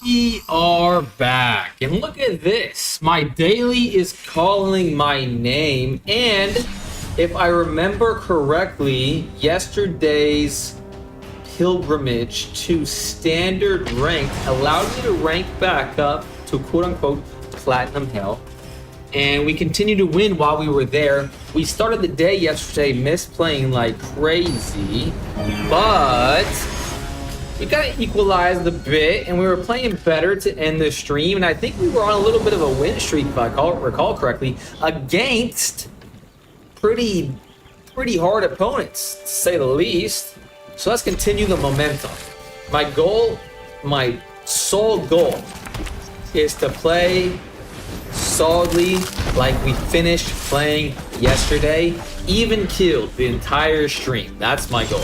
We are back, and look at this. My daily is calling my name, and if I remember correctly, yesterday's pilgrimage to standard rank allowed me to rank back up to quote-unquote platinum hell, and we continued to win while we were there. We started the day yesterday misplaying like crazy, but we kind of equalized a bit, and we were playing better to end the stream. And I think we were on a little bit of a win streak, if I recall correctly, against pretty hard opponents, to say the least. So let's continue the momentum. My goal, my sole goal, is to play solidly like we finished playing yesterday, even killed the entire stream. That's my goal.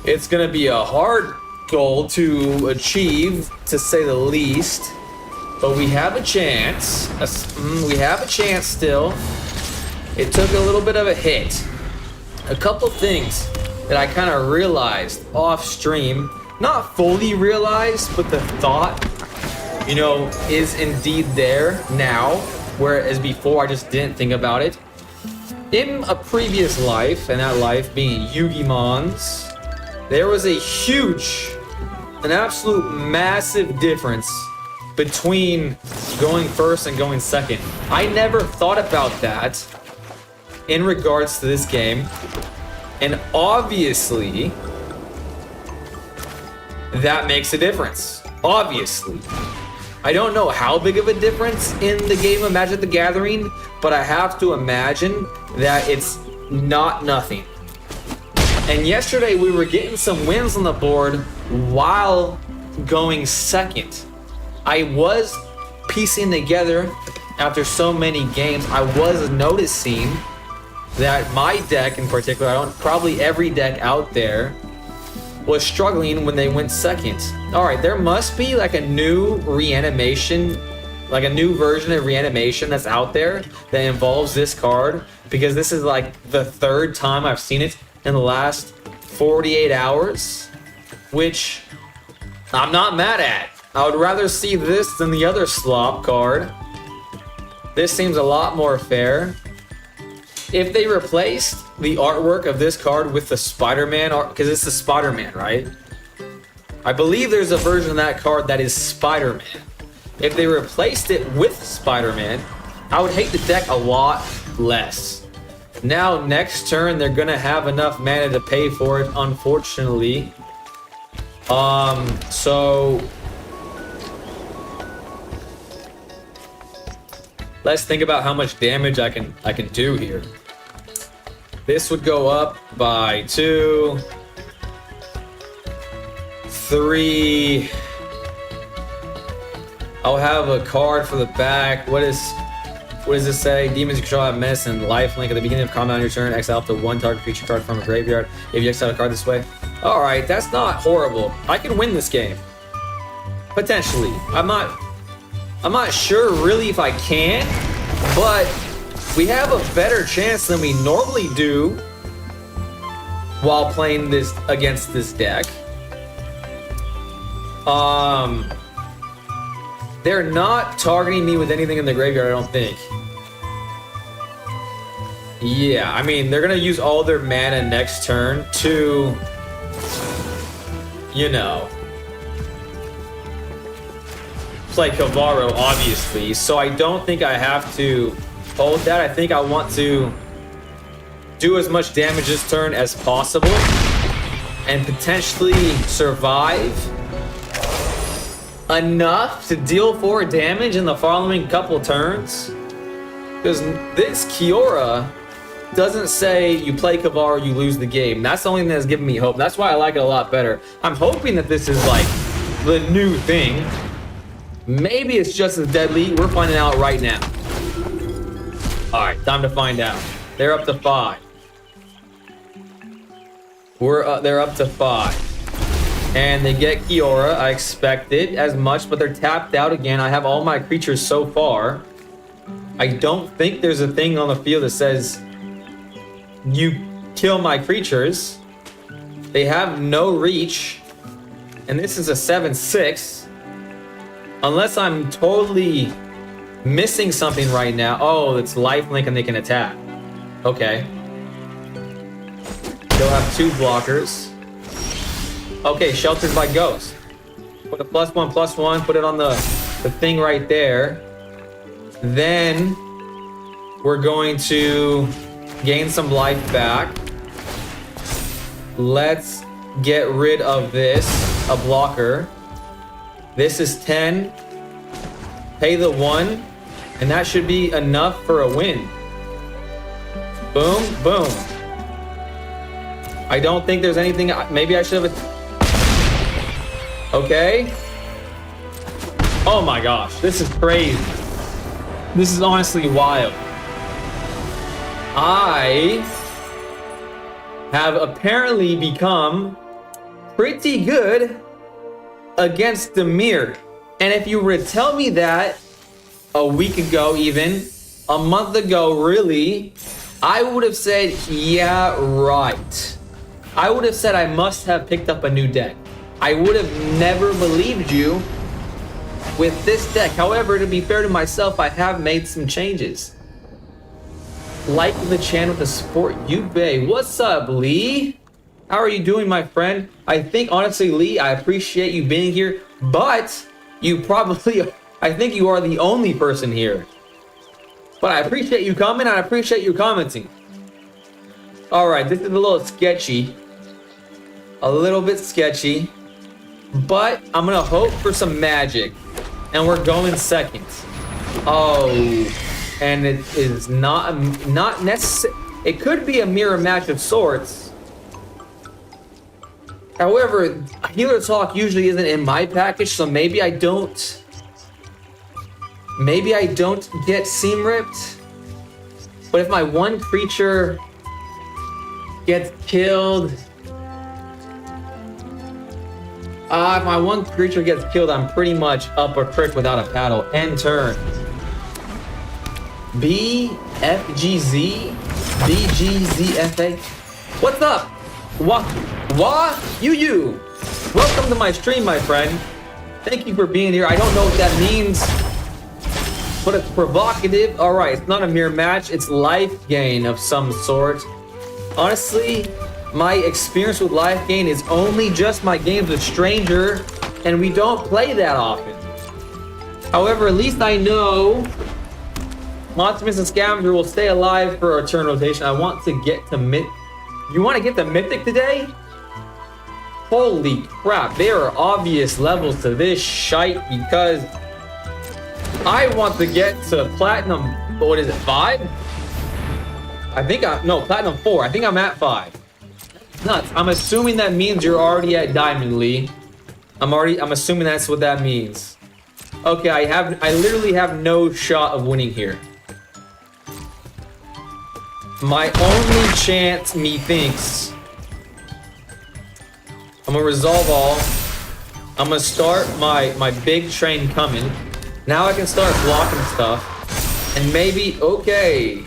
It's gonna be a hard goal to achieve, to say the least, but we have a chance. We have a chance still. It took a little bit of a hit. A couple things that I kind of realized off stream, not fully realized, but the thought, you know, is indeed there now, whereas before I just didn't think about it. In a previous life, and that life being Yugimon's, there was a huge, an absolute massive difference between going first and going second. I never thought about that in regards to this game. And obviously, that makes a difference. Obviously. I don't know how big of a difference in the game of Magic the Gathering, but I have to imagine that it's not nothing. And yesterday we were getting some wins on the board while going second. I was piecing together after so many games. I was noticing that my deck in particular, probably every deck out there, was struggling when they went second. All right, there must be like a new reanimation, like a new version of reanimation that's out there that involves this card, because this is like the third time I've seen it in the last 48 hours, which I'm not mad at. I would rather see this than the other slop card. This seems a lot more fair. If they replaced the artwork of this card with the Spider-Man art, because it's the Spider-Man, right? I believe there's a version of that card that is Spider-Man. If they replaced it with Spider-Man, I would hate the deck a lot less. Now, next turn, they're gonna have enough mana to pay for it, unfortunately. So let's think about how much damage I can do here. This would go up by 2, 3. I'll have a card for the back. What does this say? Demons you control have menace and lifelink at the beginning of combat on your turn. Exile up to one target creature card from a graveyard. If you exile a card this way. Alright, that's not horrible. I can win this game. Potentially. I'm not sure really if I can, but we have a better chance than we normally do while playing this against this deck. They're not targeting me with anything in the graveyard, I don't think. Yeah, I mean, they're gonna use all their mana next turn to, you know, play Kavaro, obviously. So I don't think I have to hold that. I think I want to do as much damage this turn as possible and potentially survive enough to deal 4 damage in the following couple turns. Because this Kiora doesn't say you play Kavaro, you lose the game. That's the only thing that's giving me hope. That's why I like it a lot better. I'm hoping that this is like the new thing. Maybe it's just as deadly. We're finding out right now. Alright, time to find out. They're up to 5. They're up to 5. And they get Kiora. I expected as much, but they're tapped out again. I have all my creatures so far. I don't think there's a thing on the field that says you kill my creatures. They have no reach. And this is a 7/6. Unless I'm totally missing something right now. Oh, it's lifelink and they can attack. Okay. They'll have 2 blockers. Okay, sheltered by ghost. Put a +1/+1, put it on the thing right there. Then we're going to gain some life back. Let's get rid of this, a blocker. This is 10. Pay the 1, and that should be enough for a win. Boom, boom. I don't think there's anything. Maybe I should have. Okay. Oh my gosh, this is crazy. This is honestly wild. I have apparently become pretty good against the mirror. And if you were to tell me that a week ago, even a month ago, really, I would have said, yeah, right. I would have said I must have picked up a new deck. I would have never believed you with this deck. However, to be fair to myself, I have made some changes. Like the channel to support you, babe. What's up, Lee? How are you doing, my friend? I think, honestly, Lee, I appreciate you being here, but you probably, I think you are the only person here. But I appreciate you coming, and I appreciate you commenting. All right, this is a little sketchy. A little bit sketchy. But I'm going to hope for some magic. And we're going second. Oh, and it is not necessary. It could be a mirror match of sorts. However, Healer Talk usually isn't in my package, so maybe I don't get seam ripped. But if my one creature gets killed, if my one creature gets killed, I'm pretty much up a crit without a paddle. End turn. BFGZ BGZFA. What's up? You. Welcome to my stream, my friend. Thank you for being here. I don't know what that means, but it's provocative. All right, it's not a mirror match. It's life gain of some sort. Honestly, my experience with life gain is only just my games with Stranger, and we don't play that often. However, at least I know Monstrous and Scavenger will stay alive for our turn rotation. I want to get to You want to get to Mythic today? Holy crap, there are obvious levels to this shite because I want to get to Platinum, what is it, 5? Platinum 4. I think I'm at 5. Nuts. I'm assuming that means you're already at Diamond, Lee. I'm assuming that's what that means. Okay, I literally have no shot of winning here. My only chance, methinks. I'm gonna resolve all. I'm gonna start my big train coming. Now I can start blocking stuff. And maybe, okay.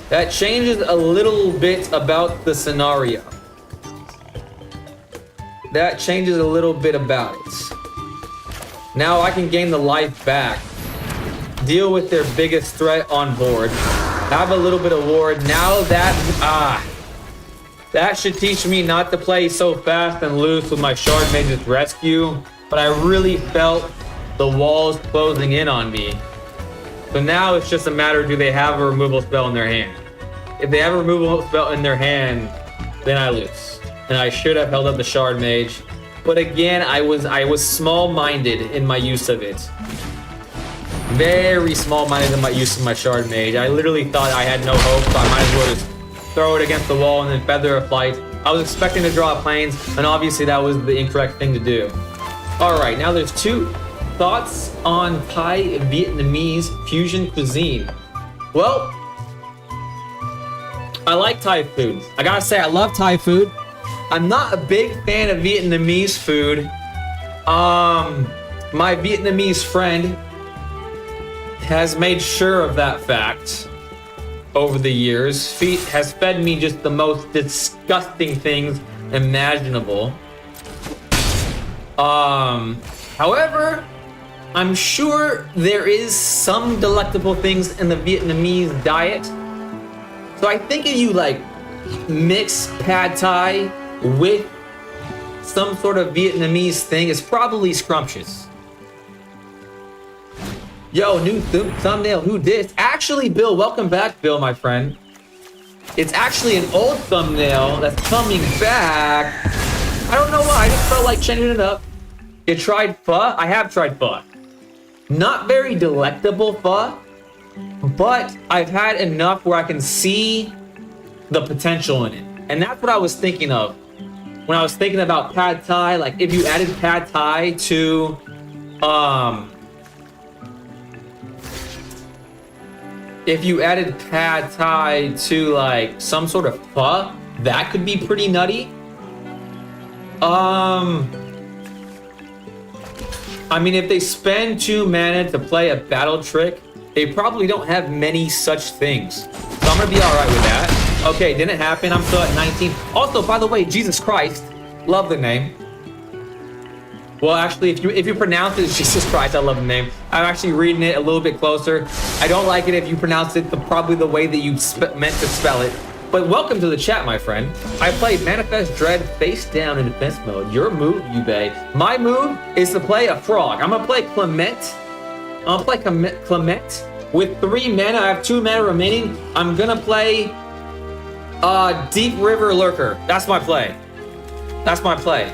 That changes a little bit about the scenario. That changes a little bit about it. Now I can gain the life back. Deal with their biggest threat on board. Have a little bit of ward. Now that should teach me not to play so fast and loose with my Shard Mage's rescue. But I really felt the walls closing in on me. So now it's just a matter of, do they have a removal spell in their hand? If they have a removal spell in their hand, then I lose. And I should have held up the Shard Mage. But again, I was small-minded in my use of it. Very small-minded in my use of my Shard Mage. I literally thought I had no hope, so I might as well just throw it against the wall and then Feather of Flight. I was expecting to draw Plains, and obviously that was the incorrect thing to do. Alright, now there's 2 thoughts on Thai Vietnamese fusion cuisine. Well, I like Thai food. I gotta say, I love Thai food. I'm not a big fan of Vietnamese food. My Vietnamese friend has made sure of that fact over the years. Has fed me just the most disgusting things imaginable. However, I'm sure there is some delectable things in the Vietnamese diet. So I think if you like mix pad thai with some sort of Vietnamese thing, it's probably scrumptious. Yo, new thumbnail, who dis? Actually, Bill, welcome back, Bill, my friend. It's actually an old thumbnail that's coming back. I don't know why, I just felt like changing it up. You tried pho? I have tried pho. Not very delectable pho, but I've had enough where I can see the potential in it. And that's what I was thinking of when I was thinking about pad thai. Like if you added pad thai to like some sort of pho, that could be pretty nutty. I mean, if they spend 2 mana to play a battle trick, they probably don't have many such things. So I'm gonna be all right with that. Okay, didn't happen. I'm still at 19. Also, by the way, Jesus Christ, love the name. Well, actually, if you pronounce it as Jesus Christ, I love the name. I'm actually reading it a little bit closer. I don't like it if you pronounce it probably the way that you meant to spell it. But welcome to the chat, my friend. I played Manifest Dread face down in defense mode. Your move, Yubei. My move is to play a frog. I'm gonna play Clement. I'll play Clement with 3 mana. I have 2 mana remaining. I'm gonna play Deep River Lurker. That's my play. That's my play.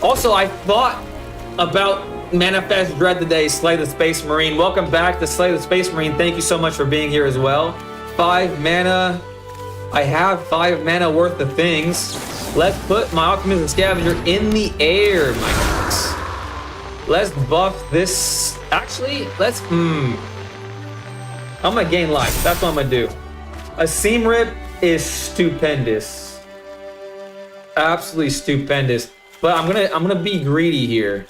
Also, I thought about Manifest Dread today, Slay the Space Marine. Welcome back to Slay the Space Marine. Thank you so much for being here as well. 5 mana. I have 5 mana worth of things. Let's put my Alchemist and Scavenger in the air, my guys. Let's buff this. Actually, let's, I'm gonna gain life. That's what I'm gonna do. A Seam Rip is stupendous. Absolutely stupendous. But I'm gonna be greedy here.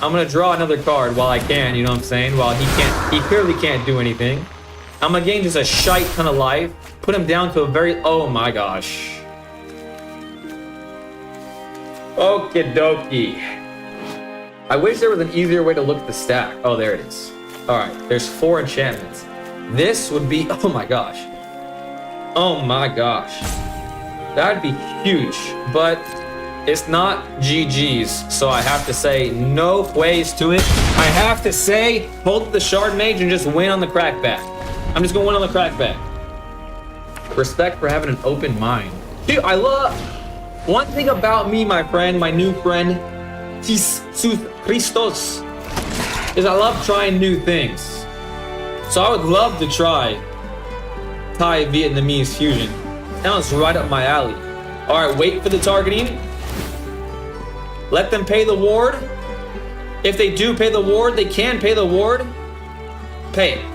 I'm gonna draw another card while I can, you know what I'm saying? While he clearly can't do anything. I'm gonna gain just a shite ton of life. Put him down to a very, oh my gosh. Okie dokie. I wish there was an easier way to look at the stack. Oh, there it is. All right, there's 4 enchantments. This would be, oh my gosh. Oh my gosh. That'd be huge, but it's not GG's, so I have to say no ways to it. I have to say, hold the Shard Mage and just win on the crackback. I'm just gonna win on the crackback. Respect for having an open mind. Dude, I love, one thing about me, my friend, my new friend, Jesus Christos, is I love trying new things. So I would love to try Thai Vietnamese fusion. Sounds right up my alley. All right, wait for the targeting. Let them pay the ward. If they do pay the ward, they can pay the ward. Pay it.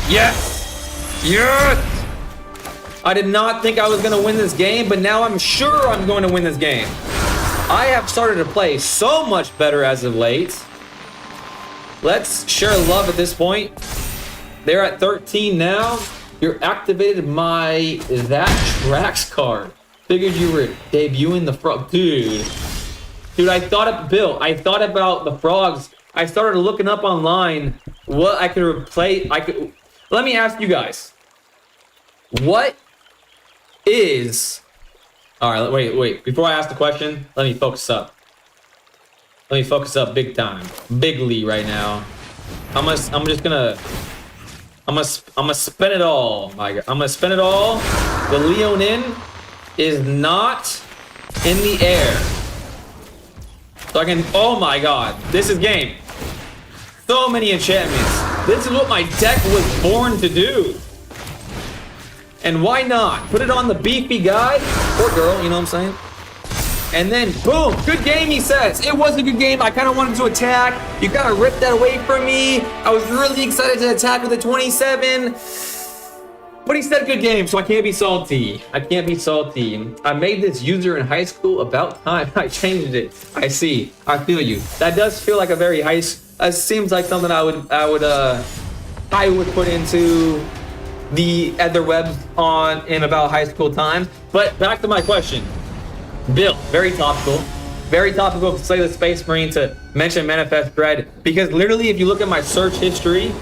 Yes! Yes! I did not think I was gonna win this game, but now I'm sure I'm going to win this game. I have started to play so much better as of late. Let's share love at this point. They're at 13 now. You're activated my That Tracks card. Figured you were debuting the frog. Dude, I thought of Bill. I thought about the frogs. I started looking up online what I could replace. Let me ask you guys. What is... All right, wait. Before I ask the question, let me focus up. Let me focus up big time. Bigly right now. I'm just gonna spend it all. My God. I'm gonna spend it all. The Leonin is not in the air. So I can, oh my God, this is game. So many enchantments. This is what my deck was born to do. And why not? Put it on the beefy guy or girl, you know what I'm saying? And then boom, good game, he says. It was a good game. I kind of wanted to attack. You kind of ripped that away from me. I was really excited to attack with a 27. But he said good game, so I can't be salty. I can't be salty. I made this user in high school, about time I changed it. I see. I feel you. That does feel like a very high. It seems like something I would put into the etherwebs in about high school time. But back to my question. Bill, very topical. Very topical to Slay the Space Marine to mention Manifest Dread, because literally if you look at my search history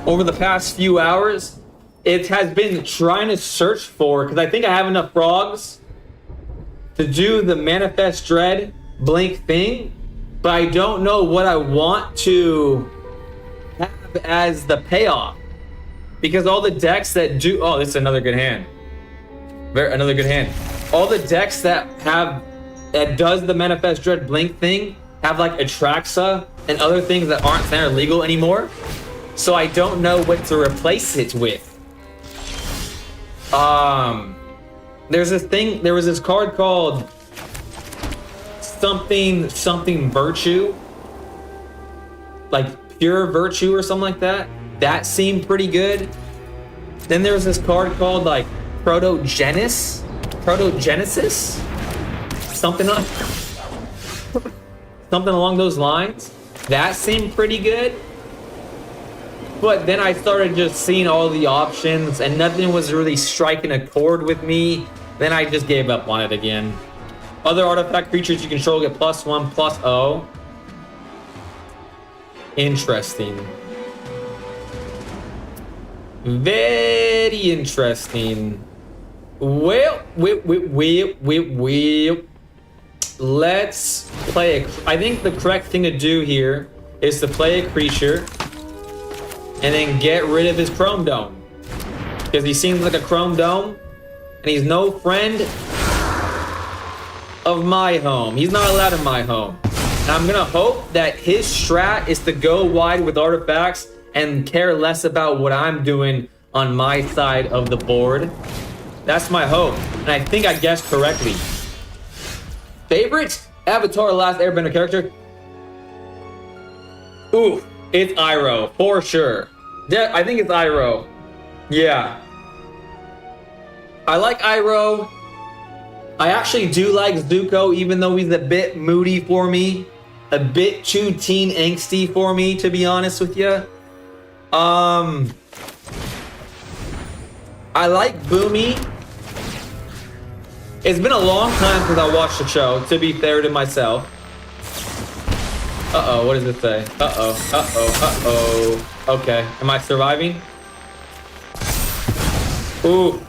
over the past few hours, it has been trying to search for, because I think I have enough frogs to do the Manifest Dread blink thing, but I don't know what I want to have as the payoff, because all the decks that do, oh, this is another good hand. Another good hand. All the decks that does the Manifest Dread blink thing have like Atraxa and other things that aren't standard legal anymore. So I don't know what to replace it with. There was this card called something virtue, like pure virtue or something like that. That seemed pretty good. Then there was this card called like Protogenesis, something along those lines. That seemed pretty good. But then I started just seeing all the options and nothing was really striking a chord with me. Then I just gave up on it again. Other artifact creatures you control get +1/+0. Interesting. Very interesting. Well, let's play I think the correct thing to do here is to play a creature and then get rid of his Chrome Dome, because he seems like a Chrome Dome and he's no friend of my home. He's not allowed in my home. And I'm gonna hope that his strat is to go wide with artifacts and care less about what I'm doing on my side of the board. That's my hope, and I think I guessed correctly. Favorite Avatar: Last Airbender character? Ooh, it's Iroh, for sure. Yeah, I think it's Iroh. Yeah. I like Iroh. I actually do like Zuko, even though he's a bit moody for me. A bit too teen angsty for me, to be honest with you. I like Boomy. It's been a long time since I watched the show, to be fair to myself. Uh-oh, what does it say? Uh-oh. Okay, am I surviving? Ooh.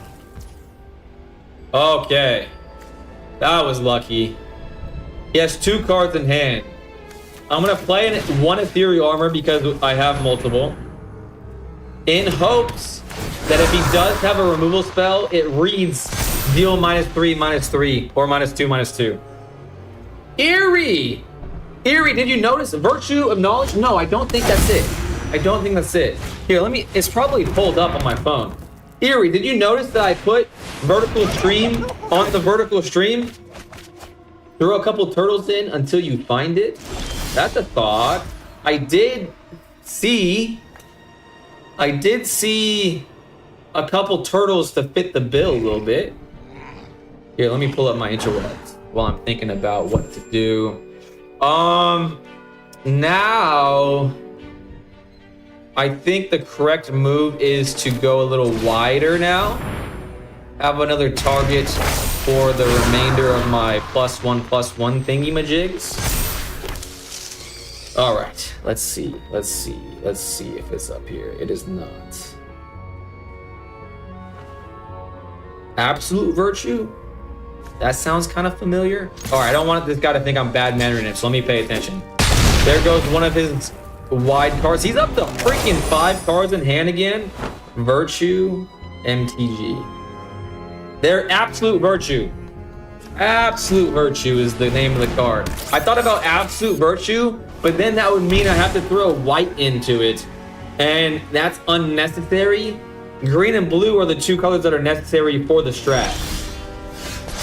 Okay. That was lucky. He has 2 cards in hand. I'm gonna play one Ethereal Armor because I have multiple, in hopes that if he does have a removal spell, it reads deal -3/-3 or -2/-2. Eerie, did you notice Virtue of Knowledge? No, I don't think that's it. Here, it's probably pulled up on my phone. Eerie, did you notice that I put vertical stream on the vertical stream? Throw a couple turtles in until you find it. That's a thought. I did see a couple turtles to fit the bill a little bit. Here, let me pull up my interwebs while I'm thinking about what to do. Now I think the correct move is to go a little wider now. Have another target for the remainder of my +1/+1 thingy-majigs. All right, let's see if it's up here. It is not. Absolute Virtue? That sounds kind of familiar. All right, I don't want this guy to think I'm bad-mannering him, so let me pay attention. There goes one of his wide cards. He's up to freaking 5 cards in hand again. Virtue, MTG. They're Absolute Virtue. Absolute Virtue is the name of the card. I thought about Absolute Virtue, but then that would mean I have to throw white into it, and that's unnecessary. Green and blue are the 2 colors that are necessary for the strat,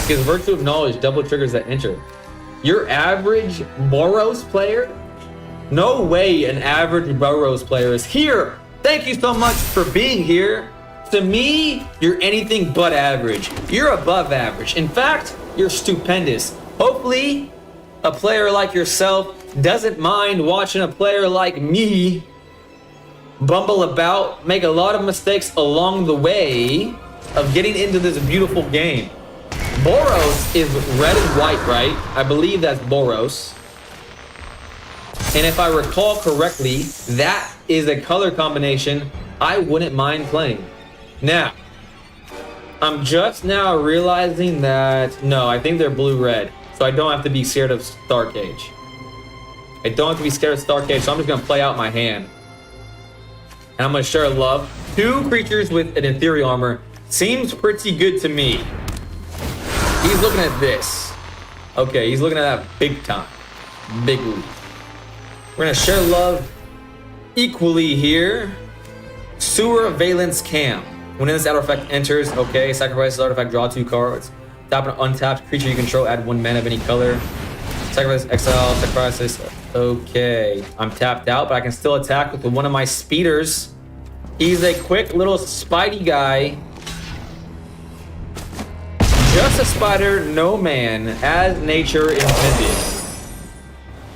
because Virtue of Knowledge double triggers that enter. Your average Boros player? No way an average Boros player is here. Thank you so much for being here. To me, you're anything but average. You're above average. In fact, you're stupendous. Hopefully, a player like yourself doesn't mind watching a player like me bumble about, make a lot of mistakes along the way of getting into this beautiful game. Boros is red and white, right? I believe that's Boros. And if I recall correctly, that is a color combination I wouldn't mind playing. Now, I'm just now realizing that, no, I think they're blue-red. So I don't have to be scared of Star Cage. I don't have to be scared of Star Cage, so I'm just going to play out my hand. And I'm going to share love. 2 creatures with an ethereal armor seems pretty good to me. He's looking at this. Okay, he's looking at that big time. Big league. We're going to share love equally here. Sewer Valence Cam. When this artifact enters, okay, sacrifice this artifact, draw 2 cards. Tap an untapped creature you control, add 1 mana of any color. Sacrifice, exile, sacrifice this. Okay, I'm tapped out, but I can still attack with one of my speeders. He's a quick little spidey guy. Just a spider, no man, as nature intended.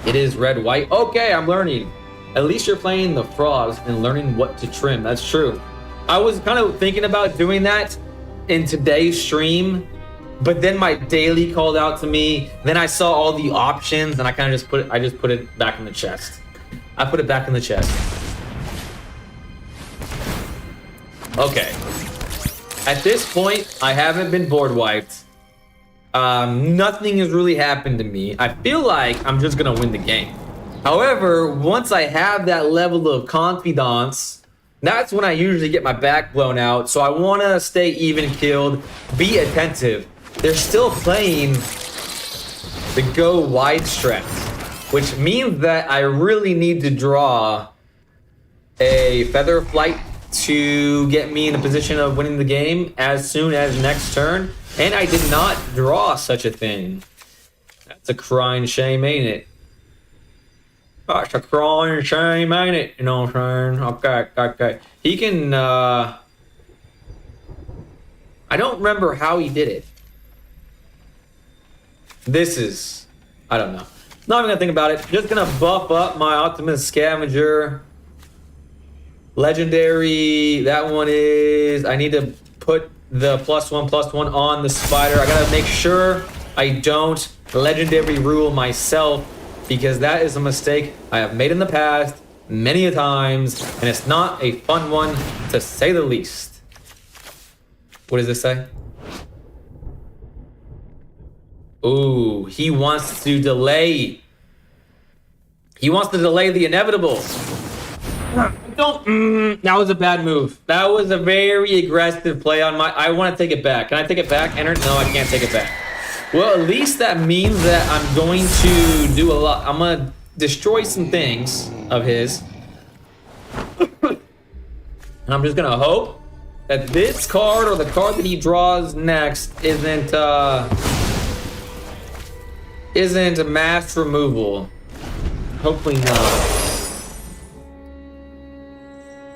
It is red-white. Okay, I'm learning. At least you're playing the frogs and learning what to trim. That's true. I was kind of thinking about doing that in today's stream, but then my daily called out to me. Then I saw all the options, and I kind of just put it back in the chest. I put it back in the chest. Okay. At this point, I haven't been board wiped. Nothing has really happened to me. I feel like I'm just gonna win the game. However, once I have that level of confidence, that's when I usually get my back blown out. So I want to stay even keeled, be attentive. They're still playing the go wide stretch, which means that I really need to draw a Feather of Flight to get me in a position of winning the game as soon as next turn. And I did not draw such a thing. That's a crying shame, ain't it? That's a crying shame, ain't it? You know what I'm saying? Okay. He can, I don't remember how he did it. This is, I don't know. Not even gonna think about it. Just gonna buff up my Optimus Scavenger. Legendary, that one is, I need to put the +1/+1 on the spider. I gotta make sure I don't legendary rule myself, because that is a mistake I have made in the past many a times, and it's not a fun one to say the least. What does this say? Ooh, he wants to delay. He wants to delay the inevitable. That was a bad move. That was a very aggressive play on my... I want to take it back. Can I take it back? Enter? No, I can't take it back. Well, at least that means that I'm going to do a lot. I'm going to destroy some things of his. And I'm just going to hope that this card or the card that he draws next isn't a mass removal. Hopefully not.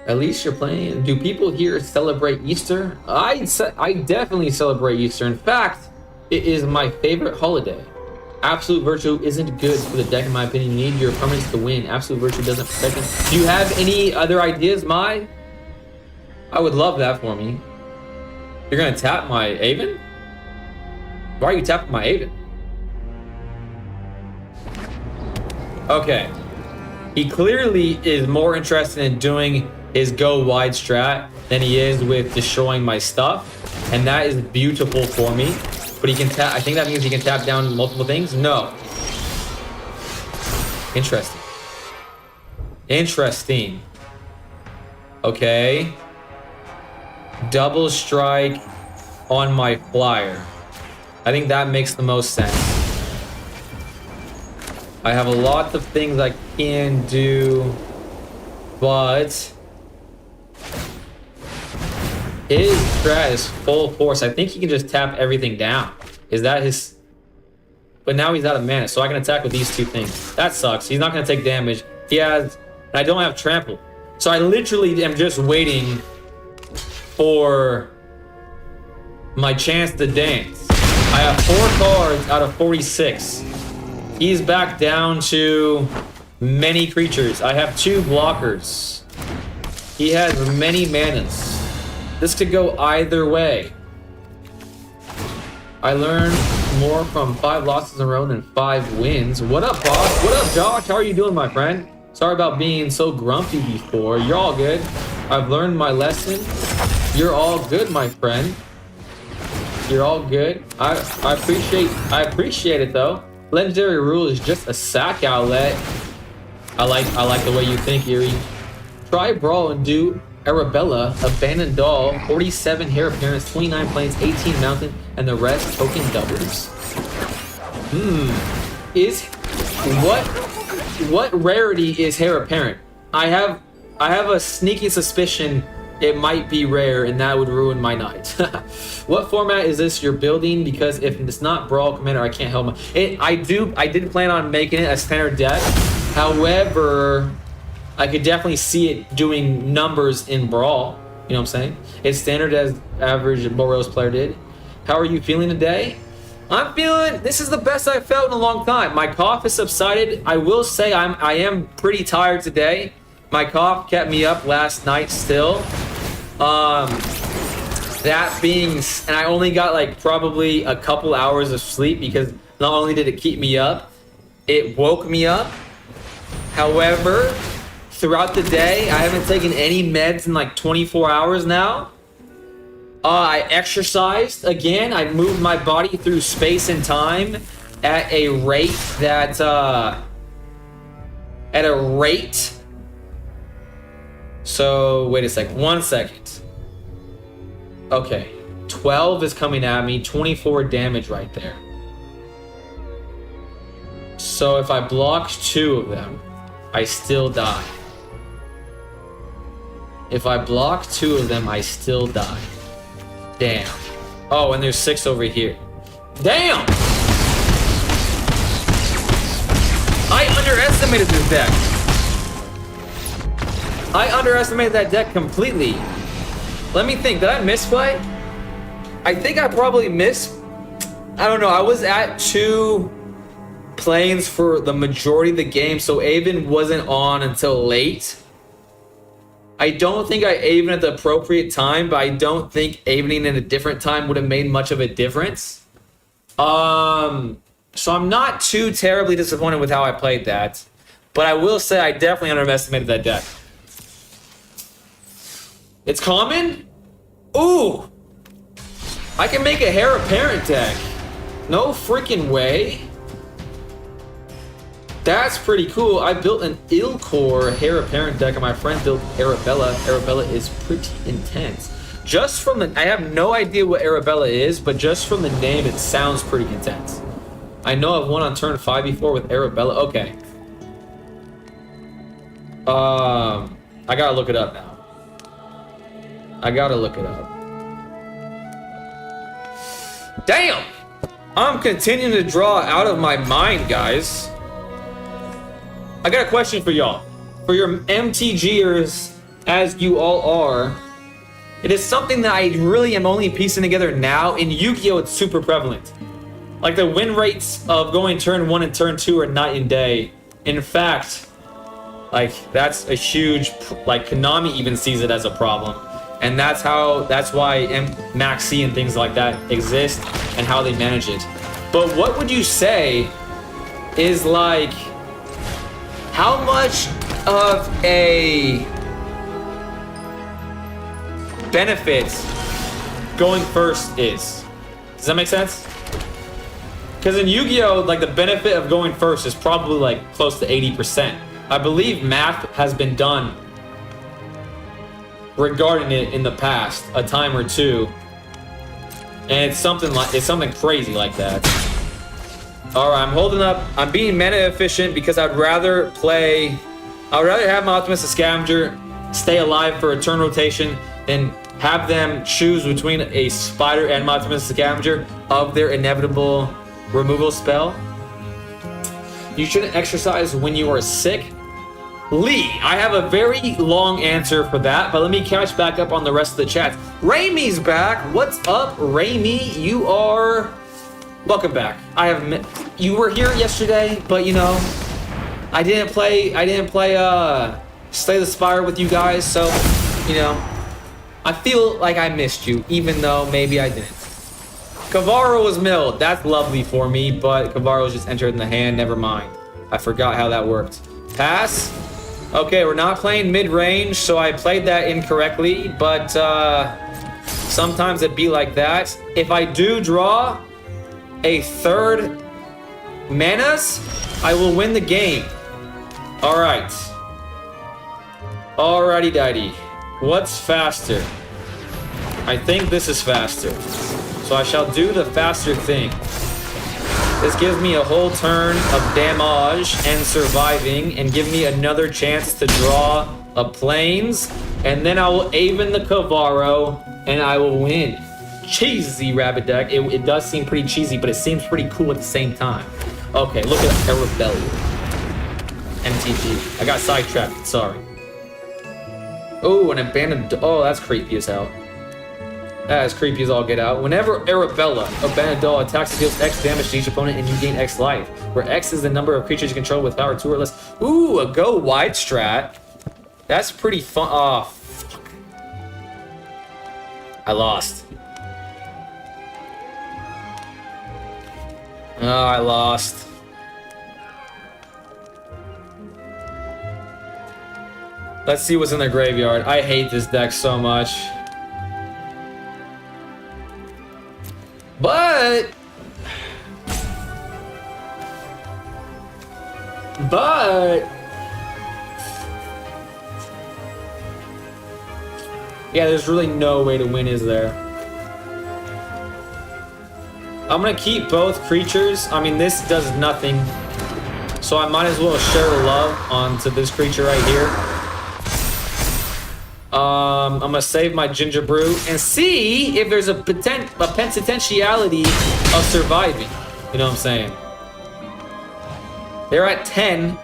At least you're playing. Do people here celebrate Easter? I definitely celebrate Easter. In fact, it is my favorite holiday. Absolute Virtue isn't good for the deck, in my opinion. You need your permanents to win. Absolute Virtue doesn't protect them. Do you have any other ideas, Mai? I would love that for me. You're gonna tap my Aven? Why are you tapping my Aven? Okay. He clearly is more interested in doing his go wide strat than he is with destroying my stuff, and that is beautiful for me. But he can tap. I think that means he can tap down multiple things. No. Interesting. Okay. Double strike on my flyer. I think that makes the most sense. I have a lot of things I can do, but his strat is full force. I think he can just tap everything down. Is that his? But now he's out of mana, so I can attack with these two things. That sucks. He's not going to take damage. He has, and I don't have trample. So I literally am just waiting for my chance to dance. I have 4 cards out of 46. He's back down to many creatures. I have 2 blockers. He has many manas. This could go either way. I learned more from 5 losses in a row than 5 wins. What up, boss? What up, Josh? How are you doing, my friend? Sorry about being so grumpy before. You're all good. I've learned my lesson. You're all good, my friend. You're all good. I appreciate it though. Legendary rule is just a sack outlet. I like the way you think, Erie. Try Brawl and do Arabella, Abandoned Doll, 47 Hair Appearance, 29 Plains, 18 Mountain, and the rest token doubles. What rarity is Hair Apparent? I have a sneaky suspicion it might be rare, and that would ruin my night. What format is this you're building? Because if it's not Brawl Commander, I can't help it. I did plan on making it a standard deck. However, I could definitely see it doing numbers in Brawl. You know what I'm saying? It's standard as average Boros player did. How are you feeling today? I'm feeling, this is the best I've felt in a long time. My cough has subsided. I will say I am pretty tired today. My cough kept me up last night still. That being, and I only got like probably a couple hours of sleep because not only did it keep me up, it woke me up. However, throughout the day, I haven't taken any meds in like 24 hours now. I exercised again. I moved my body through space and time at a rate that, so wait a sec, 1 second. Okay, 12 is coming at me, 24 damage right there. So if I block 2 of them, I still die. If I block 2 of them, I still die. Damn. Oh, and there's 6 over here. Damn! I underestimated this deck. I underestimated that deck completely. Let me think, did I misplay? I think I probably missed. I don't know, I was at 2 planes for the majority of the game, so Aven wasn't on until late. I don't think I Aven at the appropriate time, but I don't think Avening at a different time would have made much of a difference. So I'm not too terribly disappointed with how I played that, but I will say I definitely underestimated that deck. It's common? Ooh! I can make a Hair Apparent deck. No freaking way. That's pretty cool. I built an Ilcore Hair Apparent deck and my friend built Arabella. Arabella is pretty intense. Just from the, I have no idea what Arabella is, but just from the name, it sounds pretty intense. I know I've won on turn 5 before with Arabella. Okay. I gotta look it up now. I gotta look it up. Damn! I'm continuing to draw out of my mind, guys. I got a question for y'all. For your MTGers, as you all are, it is something that I really am only piecing together now. In Yu-Gi-Oh! It's super prevalent. Like the win rates of going turn 1 and turn 2 are night and day. In fact, like that's a huge, like Konami even sees it as a problem. And that's why Maxi and things like that exist and how they manage it. But what would you say is like, how much of a benefit going first is? Does that make sense? Because in Yu-Gi-Oh, like the benefit of going first is probably like close to 80%. I believe math has been done regarding it in the past, a time or two, and it's something crazy like that. All right, I'm holding up. I'm being mana efficient because I'd rather have my Optimus Scavenger stay alive for a turn rotation than have them choose between a Spider and my Optimus Scavenger of their inevitable removal spell. You shouldn't exercise when you are sick. Lee, I have a very long answer for that, but let me catch back up on the rest of the chat. Raimi's back. What's up, Raimi? You are welcome back. You were here yesterday, but you know, I didn't play Slay the Spire with you guys, so you know, I feel like I missed you, even though maybe I didn't. Kavaro was milled. That's lovely for me, but Kavaro's just entered in the hand. Never mind. I forgot how that worked. Pass. Okay, we're not playing mid-range, so I played that incorrectly, but sometimes it be like that. If I do draw a third manas, I will win the game. All right. Alrighty, dighty. What's faster? I think this is faster. So I shall do the faster thing. This gives me a whole turn of damage and surviving, and give me another chance to draw a plains, and then I will Aven the Kavaro, and I will win. Cheesy rabbit deck. It does seem pretty cheesy, but it seems pretty cool at the same time. Okay, look at Arabella. MTG. I got sidetracked, sorry. Oh, an abandoned... Oh, that's creepy as hell. That is creepy as all get out. Whenever Arabella, abandoned doll, attacks and deals X damage to each opponent and you gain X life, where X is the number of creatures you control with power 2 or less. Ooh, a go wide strat. That's pretty fun. Oh, fuck. I lost. Oh, I lost. Let's see what's in the graveyard. I hate this deck so much. But yeah, there's really no way to win, is there? I'm gonna keep both creatures. I mean, this does nothing, so I might as well share the love onto this creature right here. I'm gonna save my ginger brew and see if there's a potentiality of surviving. You know what I'm saying? They're at 10.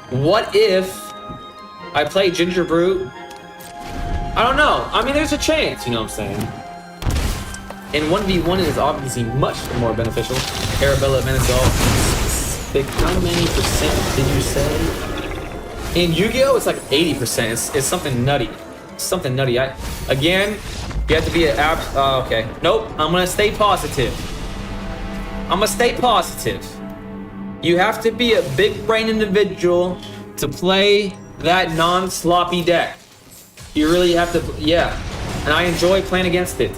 What if I play ginger brew? I don't know. I mean, there's a chance. You know what I'm saying? And 1v1 is obviously much more beneficial. Arabella Menadol. How many percent did you say? In Yu-Gi-Oh, it's like 80%. It's something nutty. Something nutty. Again, you have to be an app. Okay. Nope. I'm gonna stay positive. I'm gonna stay positive. You have to be a big brain individual to play that non-sloppy deck. You really have to. Yeah. And I enjoy playing against it.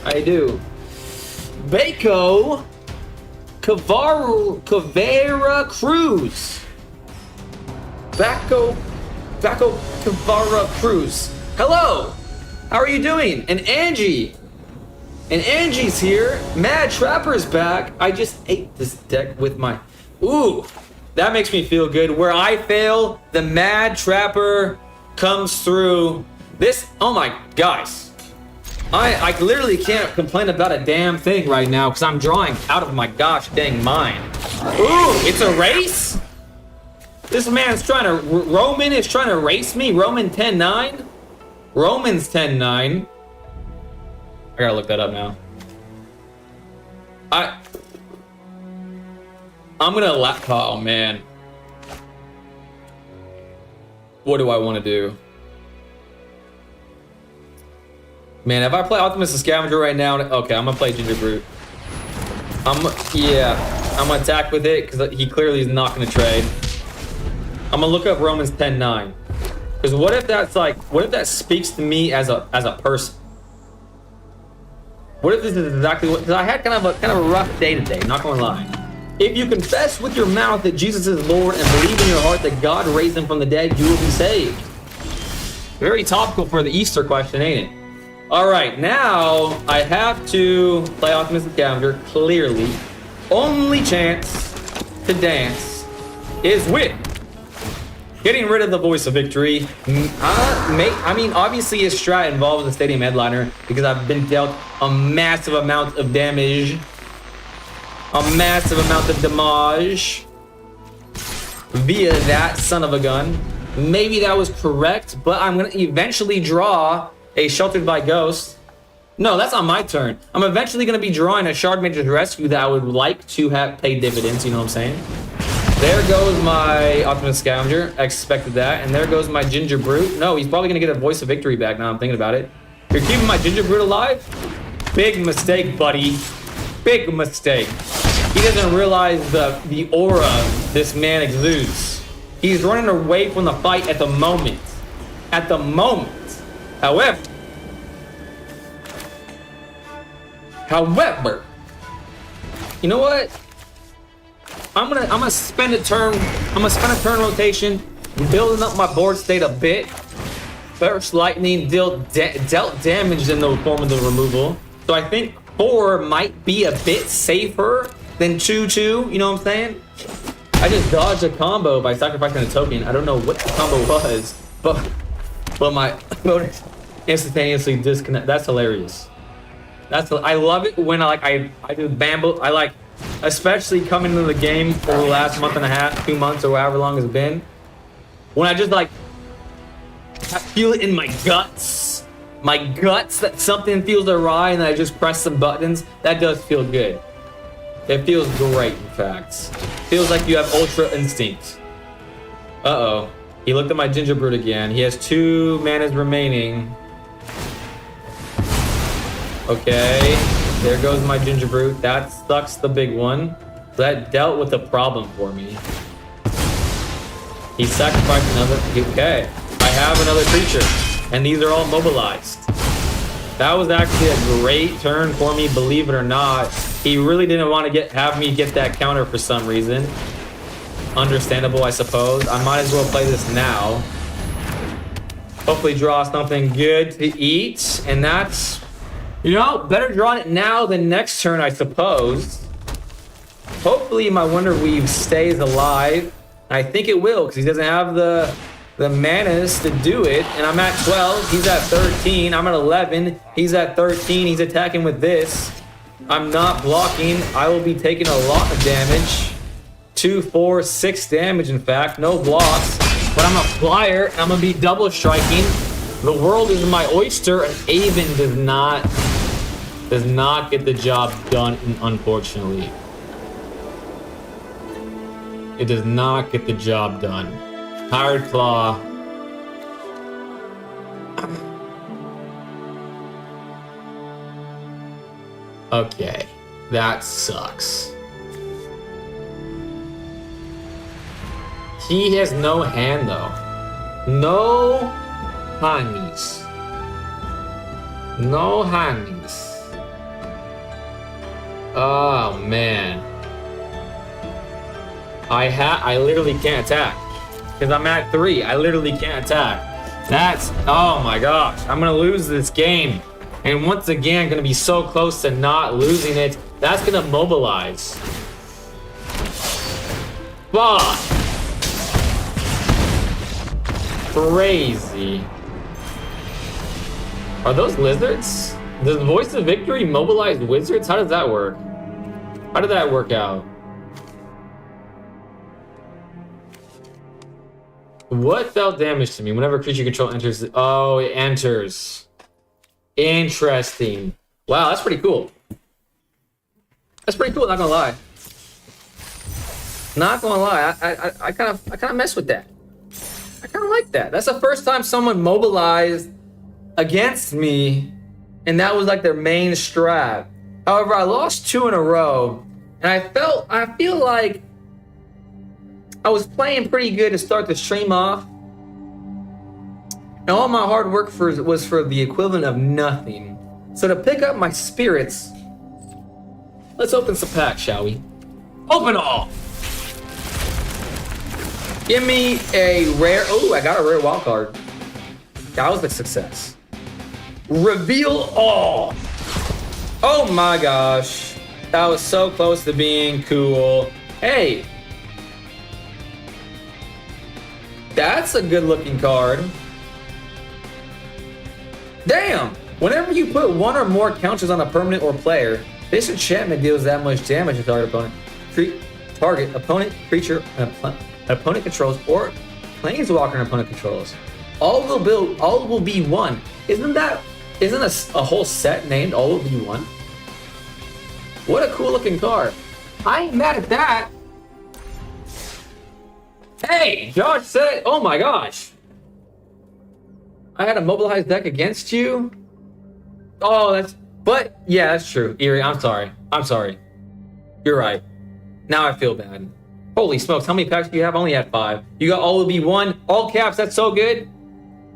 I do. Baco Cavara Cruz. Baco Cavara Cruz. Hello! How are you doing? And Angie. And Angie's here. Mad Trapper's back. I just ate this deck with my... Ooh, that makes me feel good. Where I fail, the Mad Trapper comes through. This... Oh my... Guys. I literally can't complain about a damn thing right now because I'm drawing out of my gosh dang mind. Ooh, it's a race? This man's trying to... Roman is trying to race me? Roman 10-9? Roman's 10-9. I gotta look that up now. I'm gonna oh man. What do I want to do? Man, if I play Optimus the Scavenger right now... Okay, I'm gonna play Ginger Brute. I'm gonna attack with it because he clearly is not gonna trade. I'm gonna look up Romans 10:9. Because what if that's like, what if that speaks to me as a person? What if this is exactly what? Because I had kind of a rough day today. Not gonna lie. If you confess with your mouth that Jesus is Lord and believe in your heart that God raised him from the dead, you will be saved. Very topical for the Easter question, ain't it? All right, now I have to play Optimus the Scavenger. Clearly, only chance to dance is with getting rid of the Voice of Victory. I mean, obviously his strat involves the Stadium Headliner because I've been dealt a massive amount of damage. A massive amount of damage via that son of a gun. Maybe that was correct, but I'm going to eventually draw a Sheltered by Ghost. No, that's on my turn. I'm eventually going to be drawing a Shard Mage's Rescue that I would like to have paid dividends, you know what I'm saying? There goes my Optimus Scavenger. I expected that. And there goes my Ginger Brute. No, he's probably going to get a Voice of Victory back now I'm thinking about it. You're keeping my Ginger Brute alive? Big mistake, buddy. Big mistake. He doesn't realize the aura this man exudes. He's running away from the fight at the moment. At the moment. However, you know what? I'm gonna spend a turn. I'm gonna spend a turn rotation, building up my board state a bit. First lightning dealt damage in the form of the removal. So I think 4 might be a bit safer than 2/2. You know what I'm saying? I just dodged a combo by sacrificing a token. I don't know what the combo was, but my opponent instantaneously disconnect. That's hilarious. I love it when I do bambo. I like, especially coming into the game for the last month and a half, 2 months, or however long it's been. When I just like I feel it in my guts that something feels awry, and I just press some buttons. That does feel good. It feels great, in fact. Feels like you have ultra instinct. Uh-oh. He looked at my ginger brute again. He has 2 manas remaining. Okay. There goes my ginger brute. That sucks, the big one. That dealt with the problem for me. He sacrificed another. Okay. I have another creature. And these are all mobilized. That was actually a great turn for me, believe it or not. He really didn't want to have me get that counter for some reason. Understandable, I suppose. I might as well play this now. Hopefully draw something good to eat. And that's, you know, better drawing it now than next turn, I suppose. Hopefully my Wonder Weave stays alive. I think it will, because he doesn't have the manas to do it. And I'm at 12. He's at 13. I'm at 11. He's at 13. He's attacking with this. I'm not blocking. I will be taking a lot of damage. 2, 4, 6 damage, in fact. No blocks. But I'm a flyer, and I'm going to be double striking. The world is my oyster, and Avon does not get the job done, unfortunately. It does not get the job done. Hard Claw. Okay, that sucks. He has no hand though. No honeys. No honeys. Oh man. I literally can't attack. Because I'm at 3. I literally can't attack. That's, oh my gosh. I'm gonna lose this game. And once again, gonna be so close to not losing it. That's gonna mobilize. Fuck. Crazy. Are those lizards? Does Voice of Victory mobilize wizards? How does that work? How did that work out? What dealt damage to me? Whenever creature control enters... Oh, it enters. Interesting. Wow, that's pretty cool. That's pretty cool, not gonna lie. Not gonna lie, I kind of mess with that. I kind of like that. That's the first time someone mobilized against me, and that was like their main strat. However, I lost 2 in a row, and I feel like I was playing pretty good to start the stream off, and all my hard work was for the equivalent of nothing. So to pick up my spirits, let's open some packs, shall we? Open all! Give me a rare... Oh, I got a rare wild card. That was a success. Reveal all! Oh my gosh. That was so close to being cool. Hey! That's a good looking card. Damn! Whenever you put 1 or more counters on a permanent or player, this enchantment deals that much damage to target opponent. Target opponent, creature, and opponent controls, or planeswalker and opponent controls. All will be 1. Isn't a whole set named All Will Be 1? What a cool looking card. I ain't mad at that. Hey, Josh said, oh my gosh. I had a mobilized deck against you? Oh, But yeah, that's true. Eerie, I'm sorry. I'm sorry. You're right. Now I feel bad. Holy smokes, how many packs do you have? I only had 5. You got all will be 1. All caps, that's so good.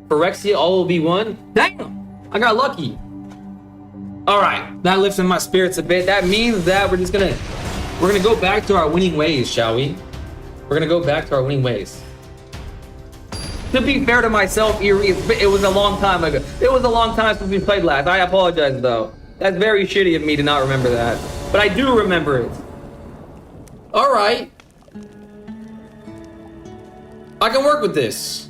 Phyrexia, all will be 1. Damn! I got lucky. Alright, that lifts in my spirits a bit. That means that we're gonna go back to our winning ways, shall we? We're gonna go back to our winning ways. To be fair to myself, Eerie, it was a long time ago. It was a long time since we played last. I apologize, though. That's very shitty of me to not remember that. But I do remember it. Alright. I can work with this.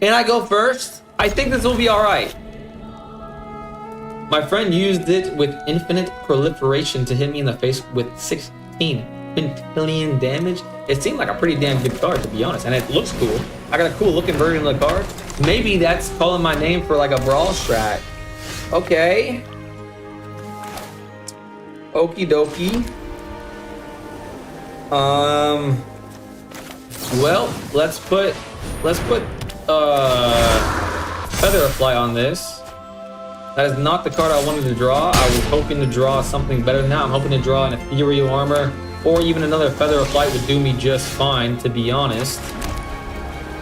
And I go first. I think this will be alright. My friend used it with infinite proliferation to hit me in the face with 16 quintillion damage. It seemed like a pretty damn good card, to be honest, and it looks cool. I got a cool looking version of the card. Maybe that's calling my name for like a brawl strat. Okay. Okie dokie. Well, let's put Featherfly on this. That is not the card I wanted to draw. I was hoping to draw something better than that. I'm hoping to draw an Ethereal Armor, or even another Feather of Flight would do me just fine, to be honest.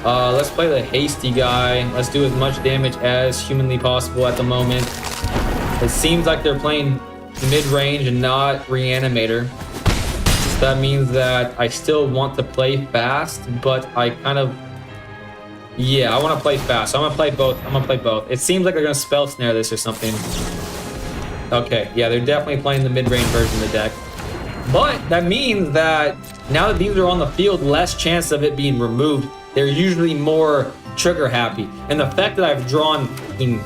Let's play the Hasty guy. Let's do as much damage as humanly possible at the moment. It seems like they're playing mid-range and not Reanimator. That means that I still want to play fast, but I kind of... Yeah, I want to play fast. So I'm going to play both. I'm going to play both. It seems like they're going to Spell Snare this or something. Okay, yeah, they're definitely playing the mid-range version of the deck. But that means that now that these are on the field, less chance of it being removed. They're usually more trigger happy. And the fact that I've drawn in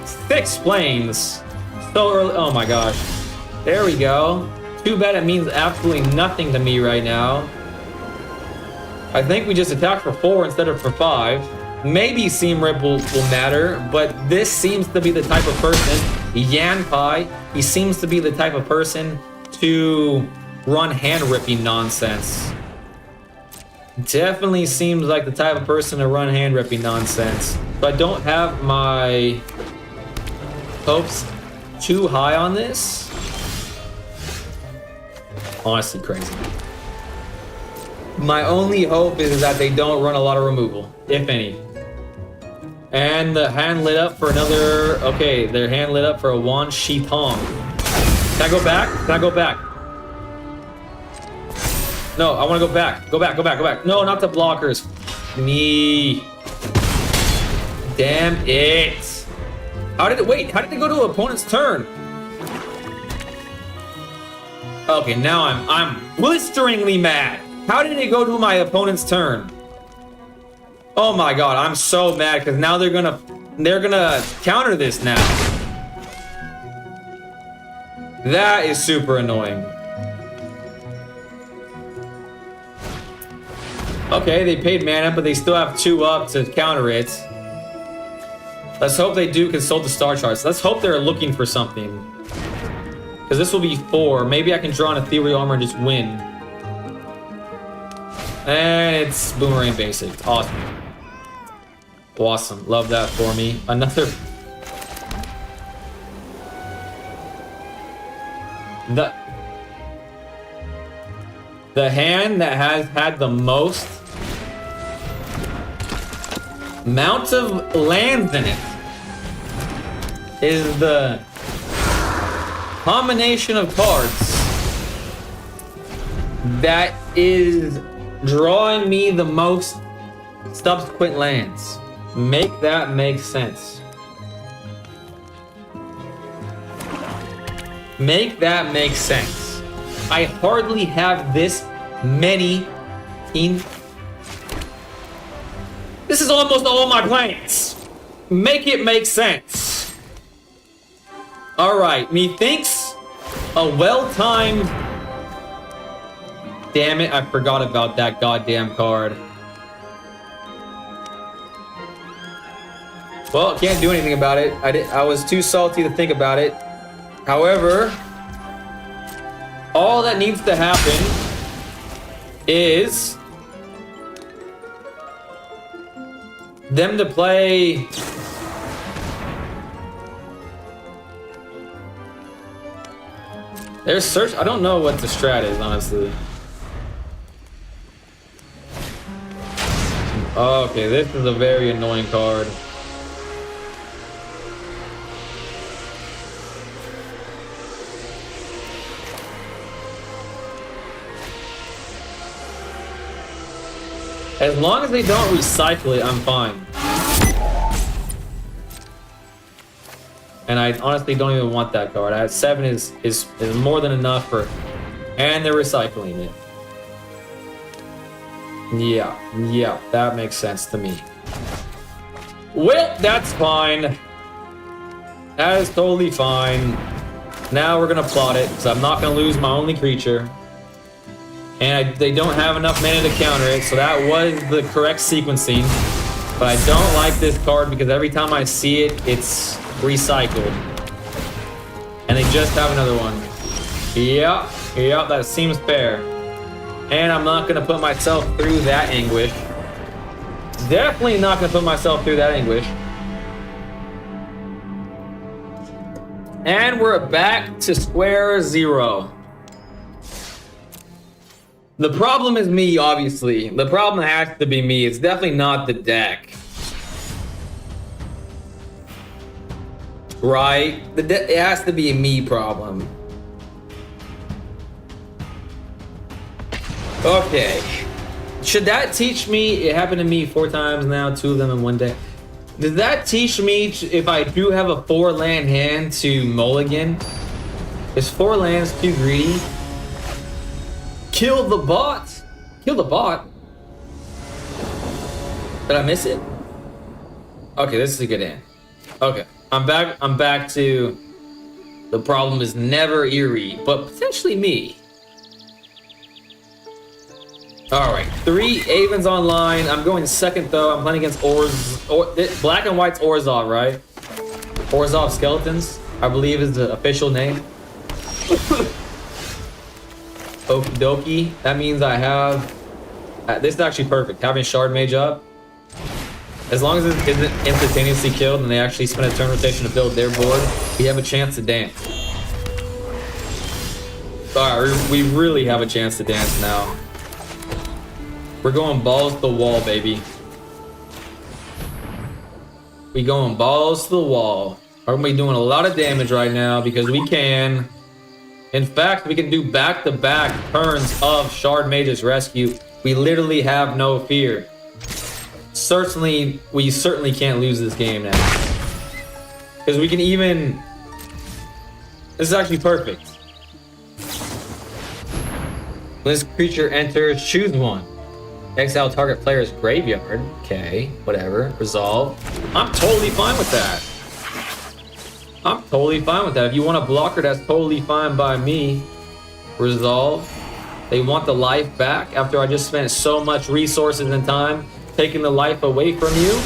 6 planes so early... Oh my gosh. There we go. Too bad it means absolutely nothing to me right now. I think we just attacked for 4 instead of for 5. Maybe Seam Rip will matter, but this seems to be the type of person, Yanpai, he seems to be the type of person to run hand ripping nonsense. Definitely seems like the type of person to run hand ripping nonsense. But I don't have my hopes too high on this. Honestly crazy. My only hope is that they don't run a lot of removal, if any. And the hand lit up for another... Okay, their hand lit up for a Wan Shi Tong. Can I go back? Can I go back? No, I want to go back. Go back, go back, go back. No, not the blockers. Me. Damn it. How did it... Wait, how did it go to opponent's turn? Okay, now I'm blisteringly mad. How did it go to my opponent's turn? Oh my god, I'm so mad because now they're gonna counter this now. That is super annoying. Okay, they paid mana, but they still have 2 up to counter it. Let's hope they do consult the star charts. Let's hope they're looking for something. Because this will be 4. Maybe I can draw an Ethereal Armor and just win. And it's Boomerang Basic. Awesome. Awesome. Love that for me. Another... The hand that has had the most amount of lands in it is the combination of cards that is drawing me the most subsequent lands. Make that make sense. Make that make sense. I hardly have this many in... This is almost all my plans. Make it make sense. Alright, methinks a well-timed... Damn it, I forgot about that goddamn card. Well, can't do anything about it. I was too salty to think about it. However, all that needs to happen is them to play There's search. I don't know what the strat is, honestly. Okay, this is a very annoying card. As long as they don't recycle it, I'm fine. And I honestly don't even want that card. I have 7 is more than enough for, and they're recycling it. Yeah, that makes sense to me. Well, that's fine. That is totally fine. Now we're gonna plot it, because I'm not gonna lose my only creature. And they don't have enough mana to counter it, so that was the correct sequencing. But I don't like this card because every time I see it, it's recycled. And they just have another one. Yeah, that seems fair. And I'm not gonna put myself through that anguish. Definitely not gonna put myself through that anguish. And we're back to square zero. The problem is me, obviously. The problem has to be me. It's definitely not the deck. Right? It has to be a me problem. Okay. Should that teach me? It happened to me 4 times now, 2 of them in one day. Does that teach me if I do have a 4 land hand to mulligan? Is 4 lands too greedy? Kill the bot. Kill the bot. Did I miss it? Okay, this is a good hand. Okay, I'm back to the problem is never Eerie, but potentially me. All right, 3 Avens online. I'm going second though. I'm playing against Black and White's Orzhov, right? Orzhov Skeletons, I believe is the official name. Okie dokie. That means I have... this is actually perfect. Having Shard Mage up. As long as it isn't instantaneously killed and they actually spend a turn rotation to build their board, we have a chance to dance. Alright, we really have a chance to dance now. We're going balls to the wall, baby. We going balls to the wall. We're gonna be doing a lot of damage right now because we can. In fact, we can do back-to-back turns of Shard Mage's Rescue. We literally have no fear. We certainly can't lose this game now. Because we can even... This is actually perfect. When this creature enters, choose one. Exile target player's graveyard. Okay, whatever. Resolve. I'm totally fine with that. I'm totally fine with that. If you want a blocker, that's totally fine by me. Resolve. They want the life back after I just spent so much resources and time taking the life away from you.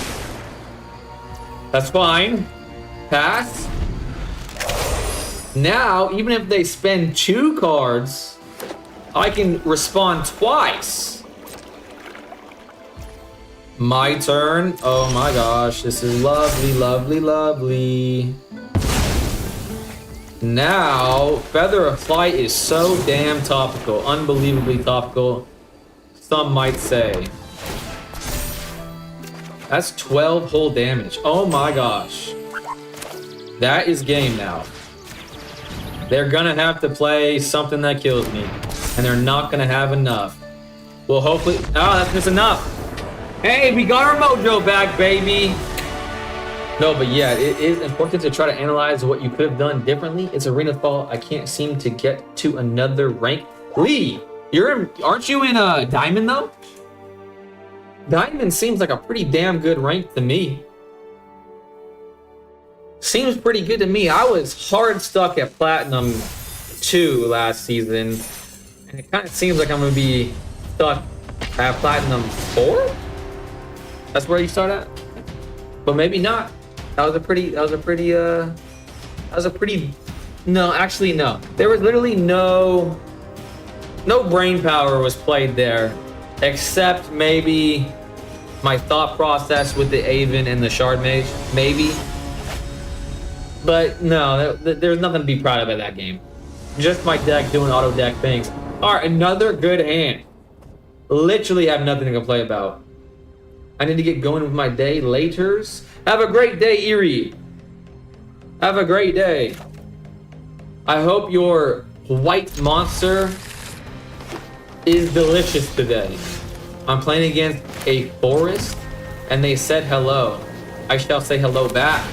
That's fine. Pass. Now, even if they spend 2 cards, I can respond twice. My turn. Oh my gosh, this is lovely, lovely, lovely. Now, Feather of Flight is so damn topical. Unbelievably topical, some might say. That's 12 whole damage. Oh my gosh. That is game now. They're gonna have to play something that kills me. And they're not gonna have enough. Well, hopefully... Oh, that's just enough. Hey, we got our mojo back, baby. No, but yeah, it is important to try to analyze what you could have done differently. It's Arena Fall. I can't seem to get to another rank. Lee, aren't you in Diamond though? Diamond seems like a pretty damn good rank to me. Seems pretty good to me. I was hard stuck at Platinum 2 last season. And it kind of seems like I'm going to be stuck at Platinum 4? That's where you start at? But maybe not. That was a pretty, no, actually no. There was literally no brain power was played there, except maybe my thought process with the Aven and the Shard Mage, maybe. But no, there's nothing to be proud of at that game. Just my deck doing auto deck things. Alright, another good hand. Literally have nothing to complain about. I need to get going with my day laters. Have a great day, Erie. Have a great day. I hope your white monster is delicious today. I'm playing against a forest, and they said hello. I shall say hello back.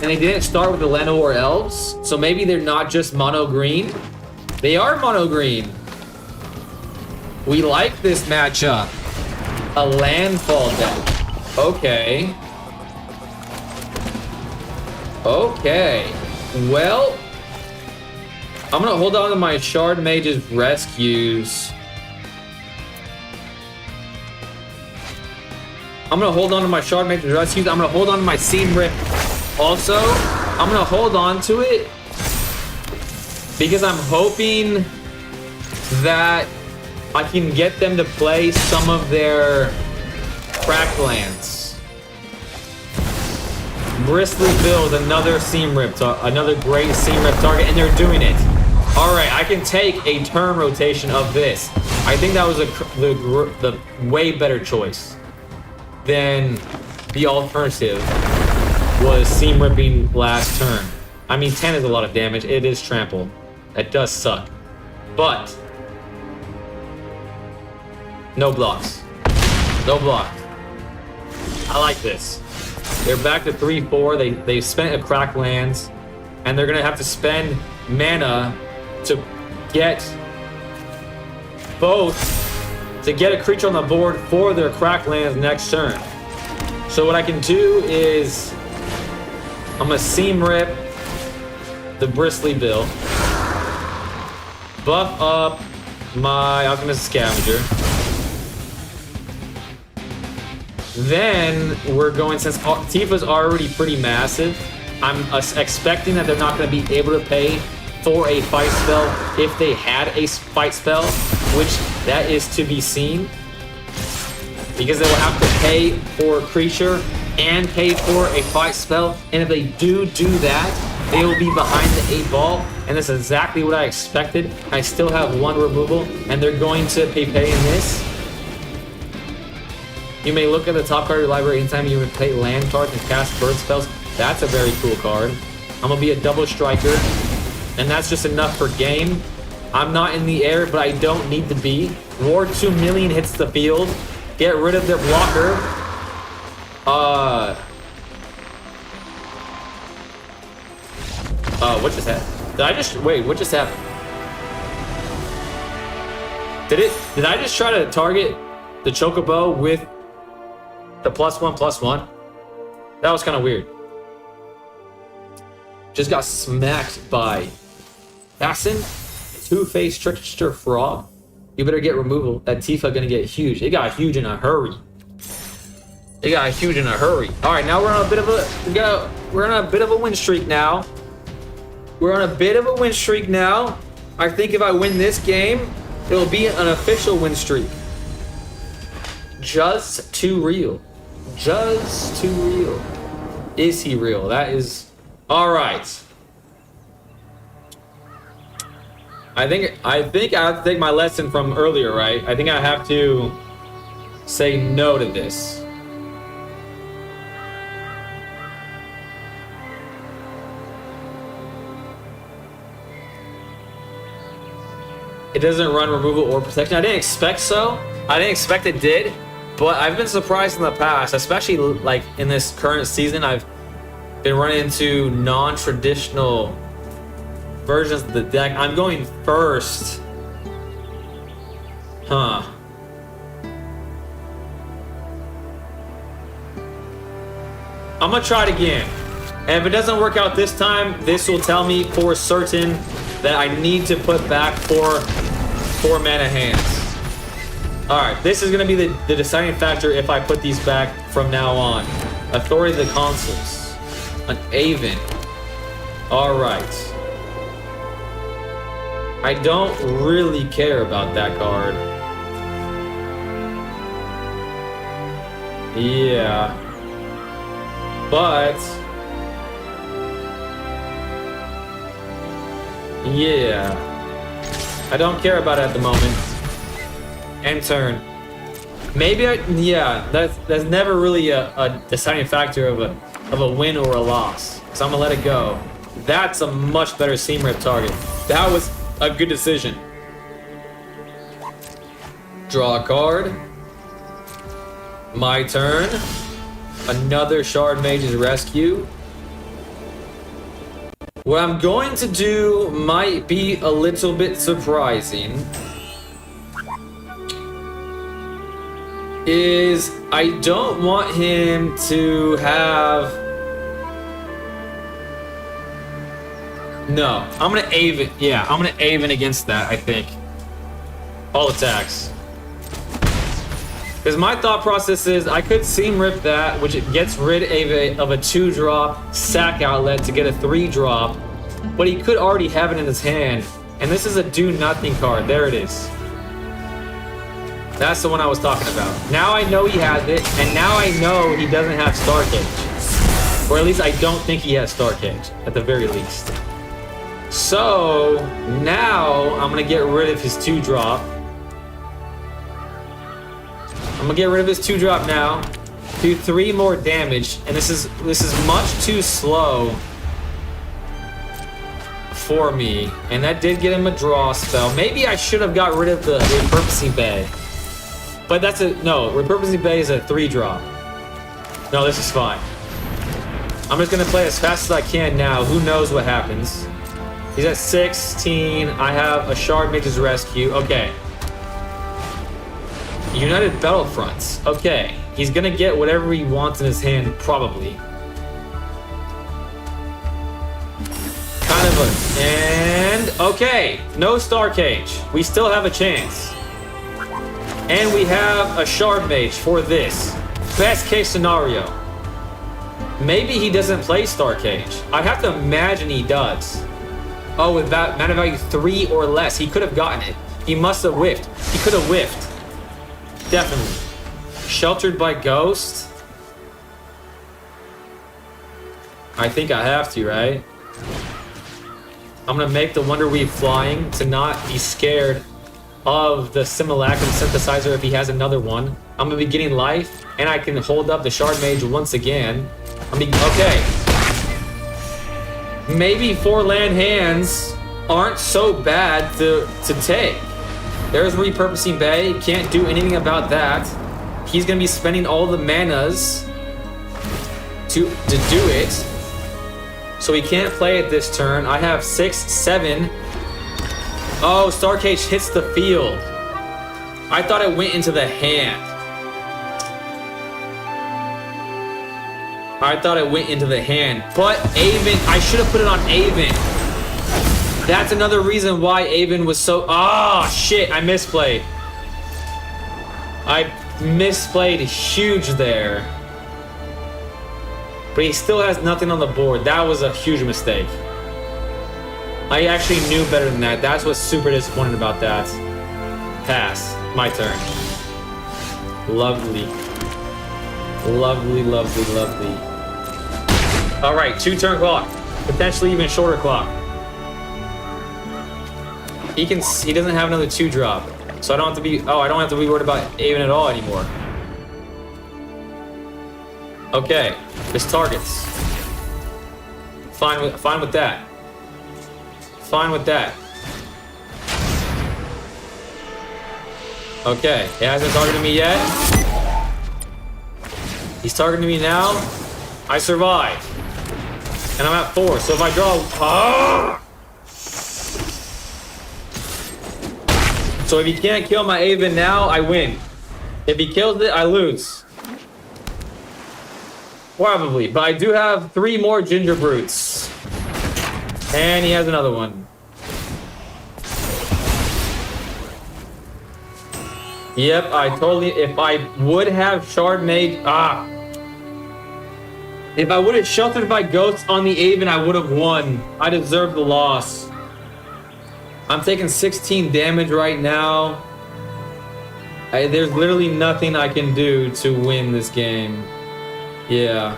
And they didn't start with the Llanowar Elves, so maybe they're not just mono green. They are mono green. We like this matchup. A landfall deck. Okay. Okay. Well, I'm gonna hold on to my Shard Mage's rescues. I'm gonna hold on to my Shard Mage's rescues. I'm gonna hold on to my Seam Rip also. I'm gonna hold on to it because I'm hoping that I can get them to play some of their crack lands. Bristly build another Seam Rip, another great Seam Rip target, and they're doing it. All right, I can take a turn rotation of this. I think that was the way better choice than the alternative was Seam Ripping last turn. I mean, 10 is a lot of damage. It is trample. That does suck. But no blocks. No block. I like this. They're back to 3-4. They spent a crack lands, and they're gonna have to spend mana to get a creature on the board for their crack lands next turn. So what I can do is I'm gonna Seam Rip the Bristly Bill, buff up my Alchemist Scavenger. Then we're going, since Tifa's already pretty massive, I'm expecting that they're not going to be able to pay for a fight spell if they had a fight spell, which that is to be seen. Because they will have to pay for a creature and pay for a fight spell. And if they do that, they will be behind the 8 ball. And that's exactly what I expected. I still have 1 removal, and they're going to pay in this. You may look at the top card of your library anytime you play land cards and cast bird spells. That's a very cool card. I'm going to be a double striker, and that's just enough per game. I'm not in the air, but I don't need to be. Ward 2 million hits the field. Get rid of their blocker. What just happened? Wait, what just happened? Did I just try to target the Chocobo with the +1/+1? That was kind of weird. Just got smacked by Assassin, Two-Faced Trickster Frog. You better get removal. That Tifa gonna get huge. It got huge in a hurry. It got huge in a hurry. All right, now we're on a bit of a win streak now. We're on a bit of a win streak now. I think if I win this game, it'll be an official win streak. Just too real. Just too real. Is he real? That is... All right. I think I have to take my lesson from earlier, right? I think I have to say no to this. It doesn't run removal or protection. I didn't expect so. I didn't expect it did. But I've been surprised in the past, especially like in this current season. I've been running into non-traditional versions of the deck. I'm going first. Huh. I'm gonna try it again. And if it doesn't work out this time, this will tell me for certain that I need to put back 4 mana hands. Alright, this is going to be the deciding factor if I put these back from now on. Authority of the Consuls. An Aven. Alright. I don't really care about that card. Yeah. But Yeah. I don't care about it at the moment. End turn. Maybe yeah, that's never really a deciding factor of a win or a loss. So I'm gonna let it go. That's a much better seam rip target. That was a good decision. Draw a card. My turn. Another Shard Mage's Rescue. What I'm going to do might be a little bit surprising. Is I don't want him to have... No, I'm gonna Aven. Yeah, I'm gonna Aven against that, I think. All attacks. Because my thought process is I could seam rip that, which it gets rid of a 2-drop sack outlet to get a 3-drop, but he could already have it in his hand. And this is a do nothing card. There it is. That's the one I was talking about. Now I know he has it, and now I know he doesn't have Star Cage. Or at least I don't think he has Star Cage, at the very least. So now I'm gonna get rid of his 2-drop. I'm gonna get rid of his 2-drop now. Do 3 more damage, and this is much too slow for me. And that did get him a draw spell. Maybe I should have got rid of the Repurposing Bay. But that's no, Repurposing Bay is a 3-drop. No, this is fine. I'm just gonna play as fast as I can now. Who knows what happens? He's at 16. I have a Shard Mage's Rescue. Okay. United Battlefronts. Okay. He's gonna get whatever he wants in his hand, probably. Kind of a... And... Okay. No Star Cage. We still have a chance. And we have a Shard Mage for this. Best case scenario. Maybe he doesn't play Star Cage. I'd have to imagine he does. Oh, with that mana value 3 or less, he could have gotten it. He must have whiffed. He could have whiffed. Definitely. Sheltered by Ghost. I think I have to, right? I'm gonna make the Wonder Weave flying to not be scared of the Simulacrum Synthesizer if he has another one. I'm gonna be getting life, and I can hold up the Shard Mage once again. Okay. Maybe 4 land hands aren't so bad to take. There's Repurposing Bay. Can't do anything about that. He's gonna be spending all the manas to do it. So he can't play it this turn. I have 6, 7. Oh, Star Cage hits the field. I thought it went into the hand. I thought it went into the hand. But Aven, I should have put it on Aven. That's another reason why Aven was so... Ah, shit, I misplayed. I misplayed huge there. But he still has nothing on the board. That was a huge mistake. I actually knew better than that. That's what's super disappointing about that. Pass. My turn. Lovely. Lovely, lovely, lovely. Alright, 2-turn clock. Potentially even shorter clock. He doesn't have another 2-drop. So I don't have to be... Oh, I don't have to be worried about Aven at all anymore. Okay. This targets. Fine with that. Fine with that. Okay. He hasn't targeted me yet. He's targeting me now. I survive. And I'm at 4. So if I draw... Ah! So if he can't kill my Aven now, I win. If he kills it, I lose. Probably. But I do have 3 more Ginger Brutes. And he has another one. Yep, I totally... If I would have Shard Mage... Ah! If I would have Sheltered by Ghosts on the Aven, I would have won. I deserve the loss. I'm taking 16 damage right now. There's literally nothing I can do to win this game. Yeah.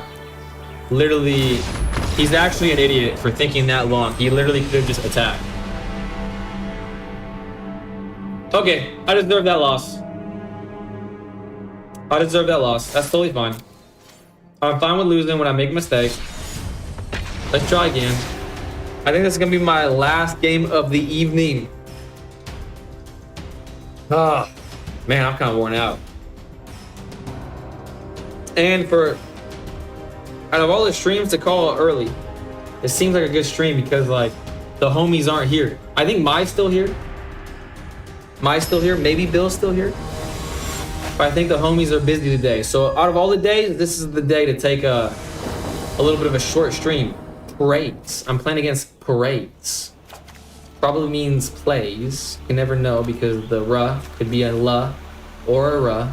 Literally, he's actually an idiot for thinking that long. He literally could have just attacked. Okay, I deserve that loss. I deserve that loss. That's totally fine. I'm fine with losing when I make a mistake. Let's try again. I think this is gonna be my last game of the evening. Ah, man, I'm kind of worn out. And out of all the streams to call early, it seems like a good stream because like the homies aren't here. I think Mai's still here. Maybe Bill's still here. But I think the homies are busy today. So out of all the days, this is the day to take a little bit of a short stream. Parades. I'm playing against Parades. Probably means plays. You can never know because the ra could be a la or a ra.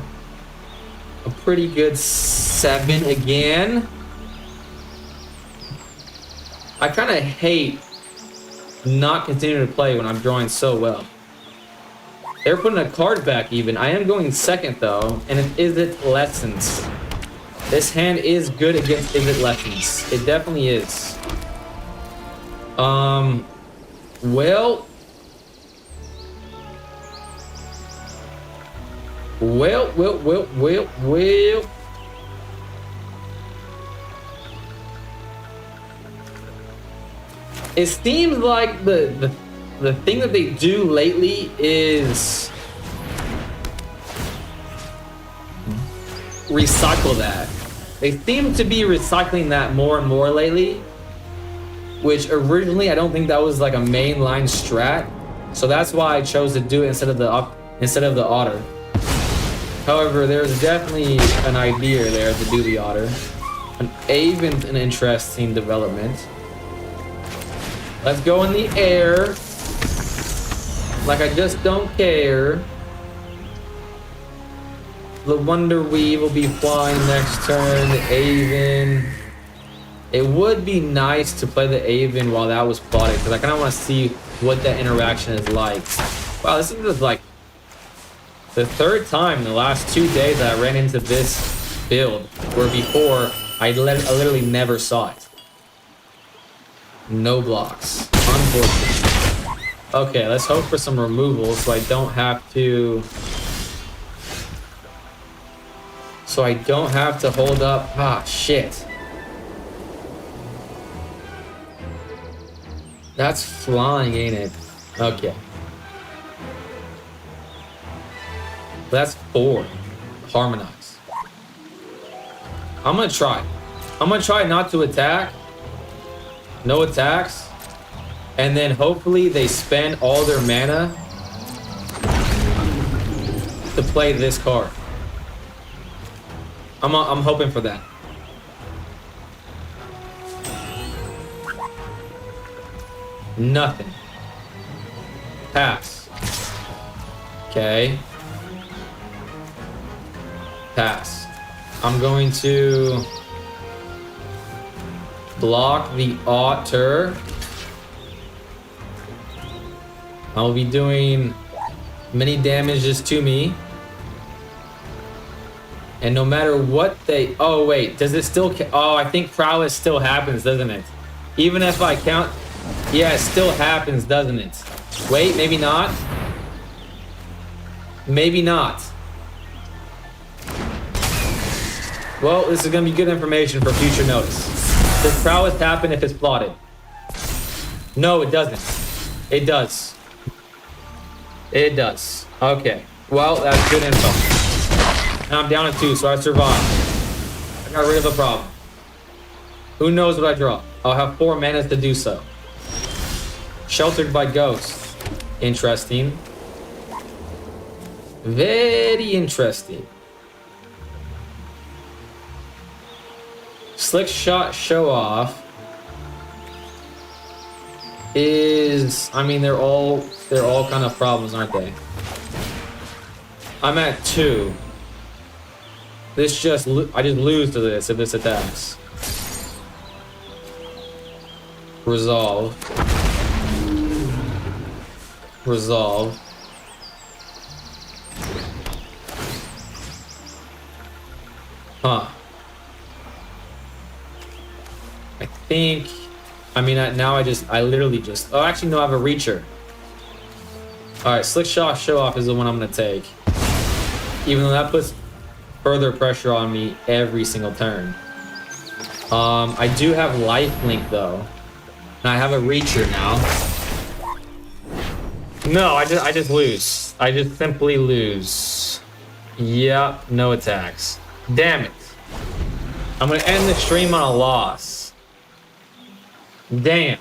A pretty good 7 again. I kind of hate not continuing to play when I'm drawing so well. They're putting a card back even. I am going second though, and it isn't lessons. This hand is good against Is It Lessons. It definitely is. Well. It seems like the thing that they do lately is recycle that. They seem to be recycling that more and more lately, which originally I don't think that was like a mainline strat. So that's why I chose to do it instead of the otter. However, there's definitely an idea there to do the otter. Even an interesting development. Let's go in the air. Like I just don't care. The Wonder Weave will be flying next turn. The Aven. It would be nice to play the Aven while that was plotted because I kind of want to see what that interaction is like. Wow, this is like the third time in the last 2 days that I ran into this build, where before I literally never saw it. No blocks. Unfortunate. Okay, let's hope for some removals so I don't have to hold up. Ah, shit. That's flying, ain't it? Okay. That's 4. Harmonize. I'm gonna try. I'm gonna try not to attack. No attacks. And then hopefully they spend all their mana to play this card. I'm hoping for that. Nothing. Pass. Okay. Pass. I'm going to block the otter. I'll be doing many damages to me. And no matter what they... Oh, wait. Does it still... Oh, I think prowess still happens, doesn't it? Even if I count... Yeah, it still happens, doesn't it? Wait, maybe not. Maybe not. Well, this is going to be good information for future notice. Does prowess happen if it's plotted? No, it doesn't. It does. It does. Okay. Well, that's good info. And I'm down at 2, so I survived. I got rid of a problem. Who knows what I draw? I'll have 4 manas to do so. Sheltered by Ghost. Interesting. Very interesting. Slick Shot Show Off is... I mean, they're all kind of problems, aren't they? I'm at 2. I just lose to this if this attacks. Resolve. Resolve. Huh. I think... I mean, now I literally just... Oh, actually, no, I have a Reacher. Alright, Slick Shot Show Off is the one I'm gonna take. Even though that puts further pressure on me every single turn. I do have Lifelink though. And I have a Reacher now. No, I just lose. I just simply lose. Yep, no attacks. Damn it. I'm gonna end the stream on a loss. Damn.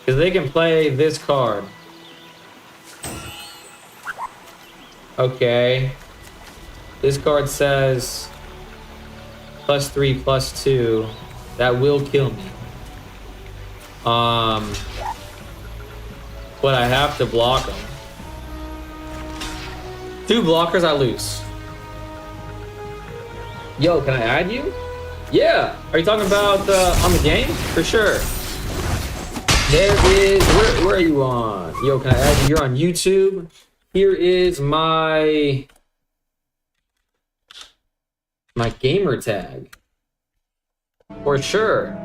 Because they can play this card. Okay. This card says +3/+2. That will kill me. But I have to block them. 2 blockers, I lose. Yo, can I add you? Yeah. Are you talking about on the game? For sure. There is. Where are you on? Yo, can I add you? You're on YouTube. Here is my gamer tag. For sure.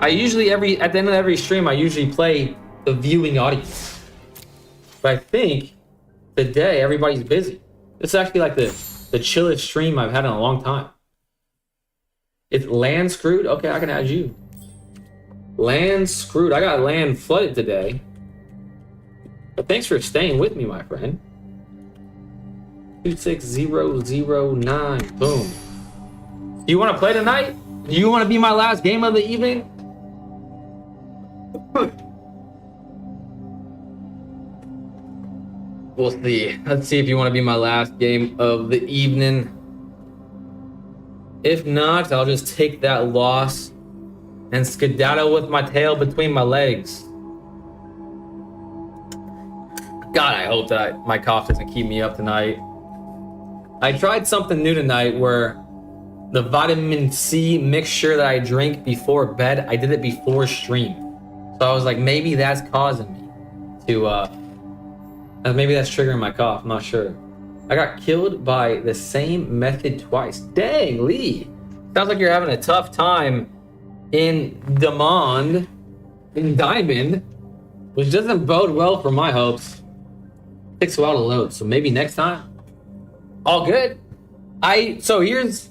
I usually at the end of every stream I usually play the viewing audience. But I think today everybody's busy. It's actually like the chillest stream I've had in a long time. It's land screwed? Okay, I can add you. Land screwed. I got land flooded today. But thanks for staying with me, my friend. 26009. Boom. Do you want to play tonight? Do you want to be my last game of the evening? We'll see. Let's see if you want to be my last game of the evening. If not, I'll just take that loss and skedaddle with my tail between my legs. God, I hope that my cough doesn't keep me up tonight. I tried something new tonight where the vitamin C mixture that I drink before bed, I did it before stream. So I was like, maybe that's causing me to, maybe that's triggering my cough, I'm not sure. I got killed by the same method twice. Dang, Lee. Sounds like you're having a tough time in Diamond, which doesn't bode well for my hopes. Takes a while to load, so maybe next time. All good. So here's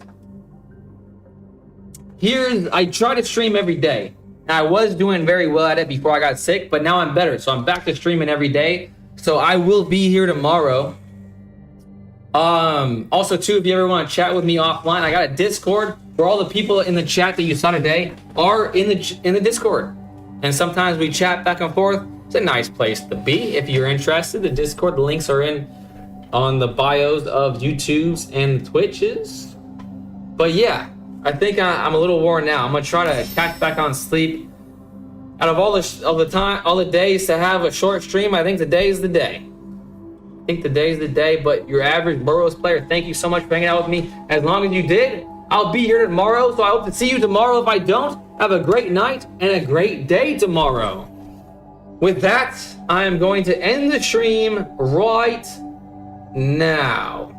I try to stream every day. And I was doing very well at it before I got sick, but now I'm better. So I'm back to streaming every day. So I will be here tomorrow. Also too, if you ever want to chat with me offline, I got a Discord where all the people in the chat that you saw today are in the Discord. And sometimes we chat back and forth. It's a nice place to be if you're interested. The Discord, the links are on the bios of YouTube's and Twitch's. But yeah, I think I'm a little worn now. I'm gonna try to catch back on sleep. Out of all the days to have a short stream, I think today is the day. But your average Burrows player, thank you so much for hanging out with me. As long as you did, I'll be here tomorrow. So I hope to see you tomorrow. If I don't, have a great night and a great day tomorrow. With that, I am going to end the stream right now.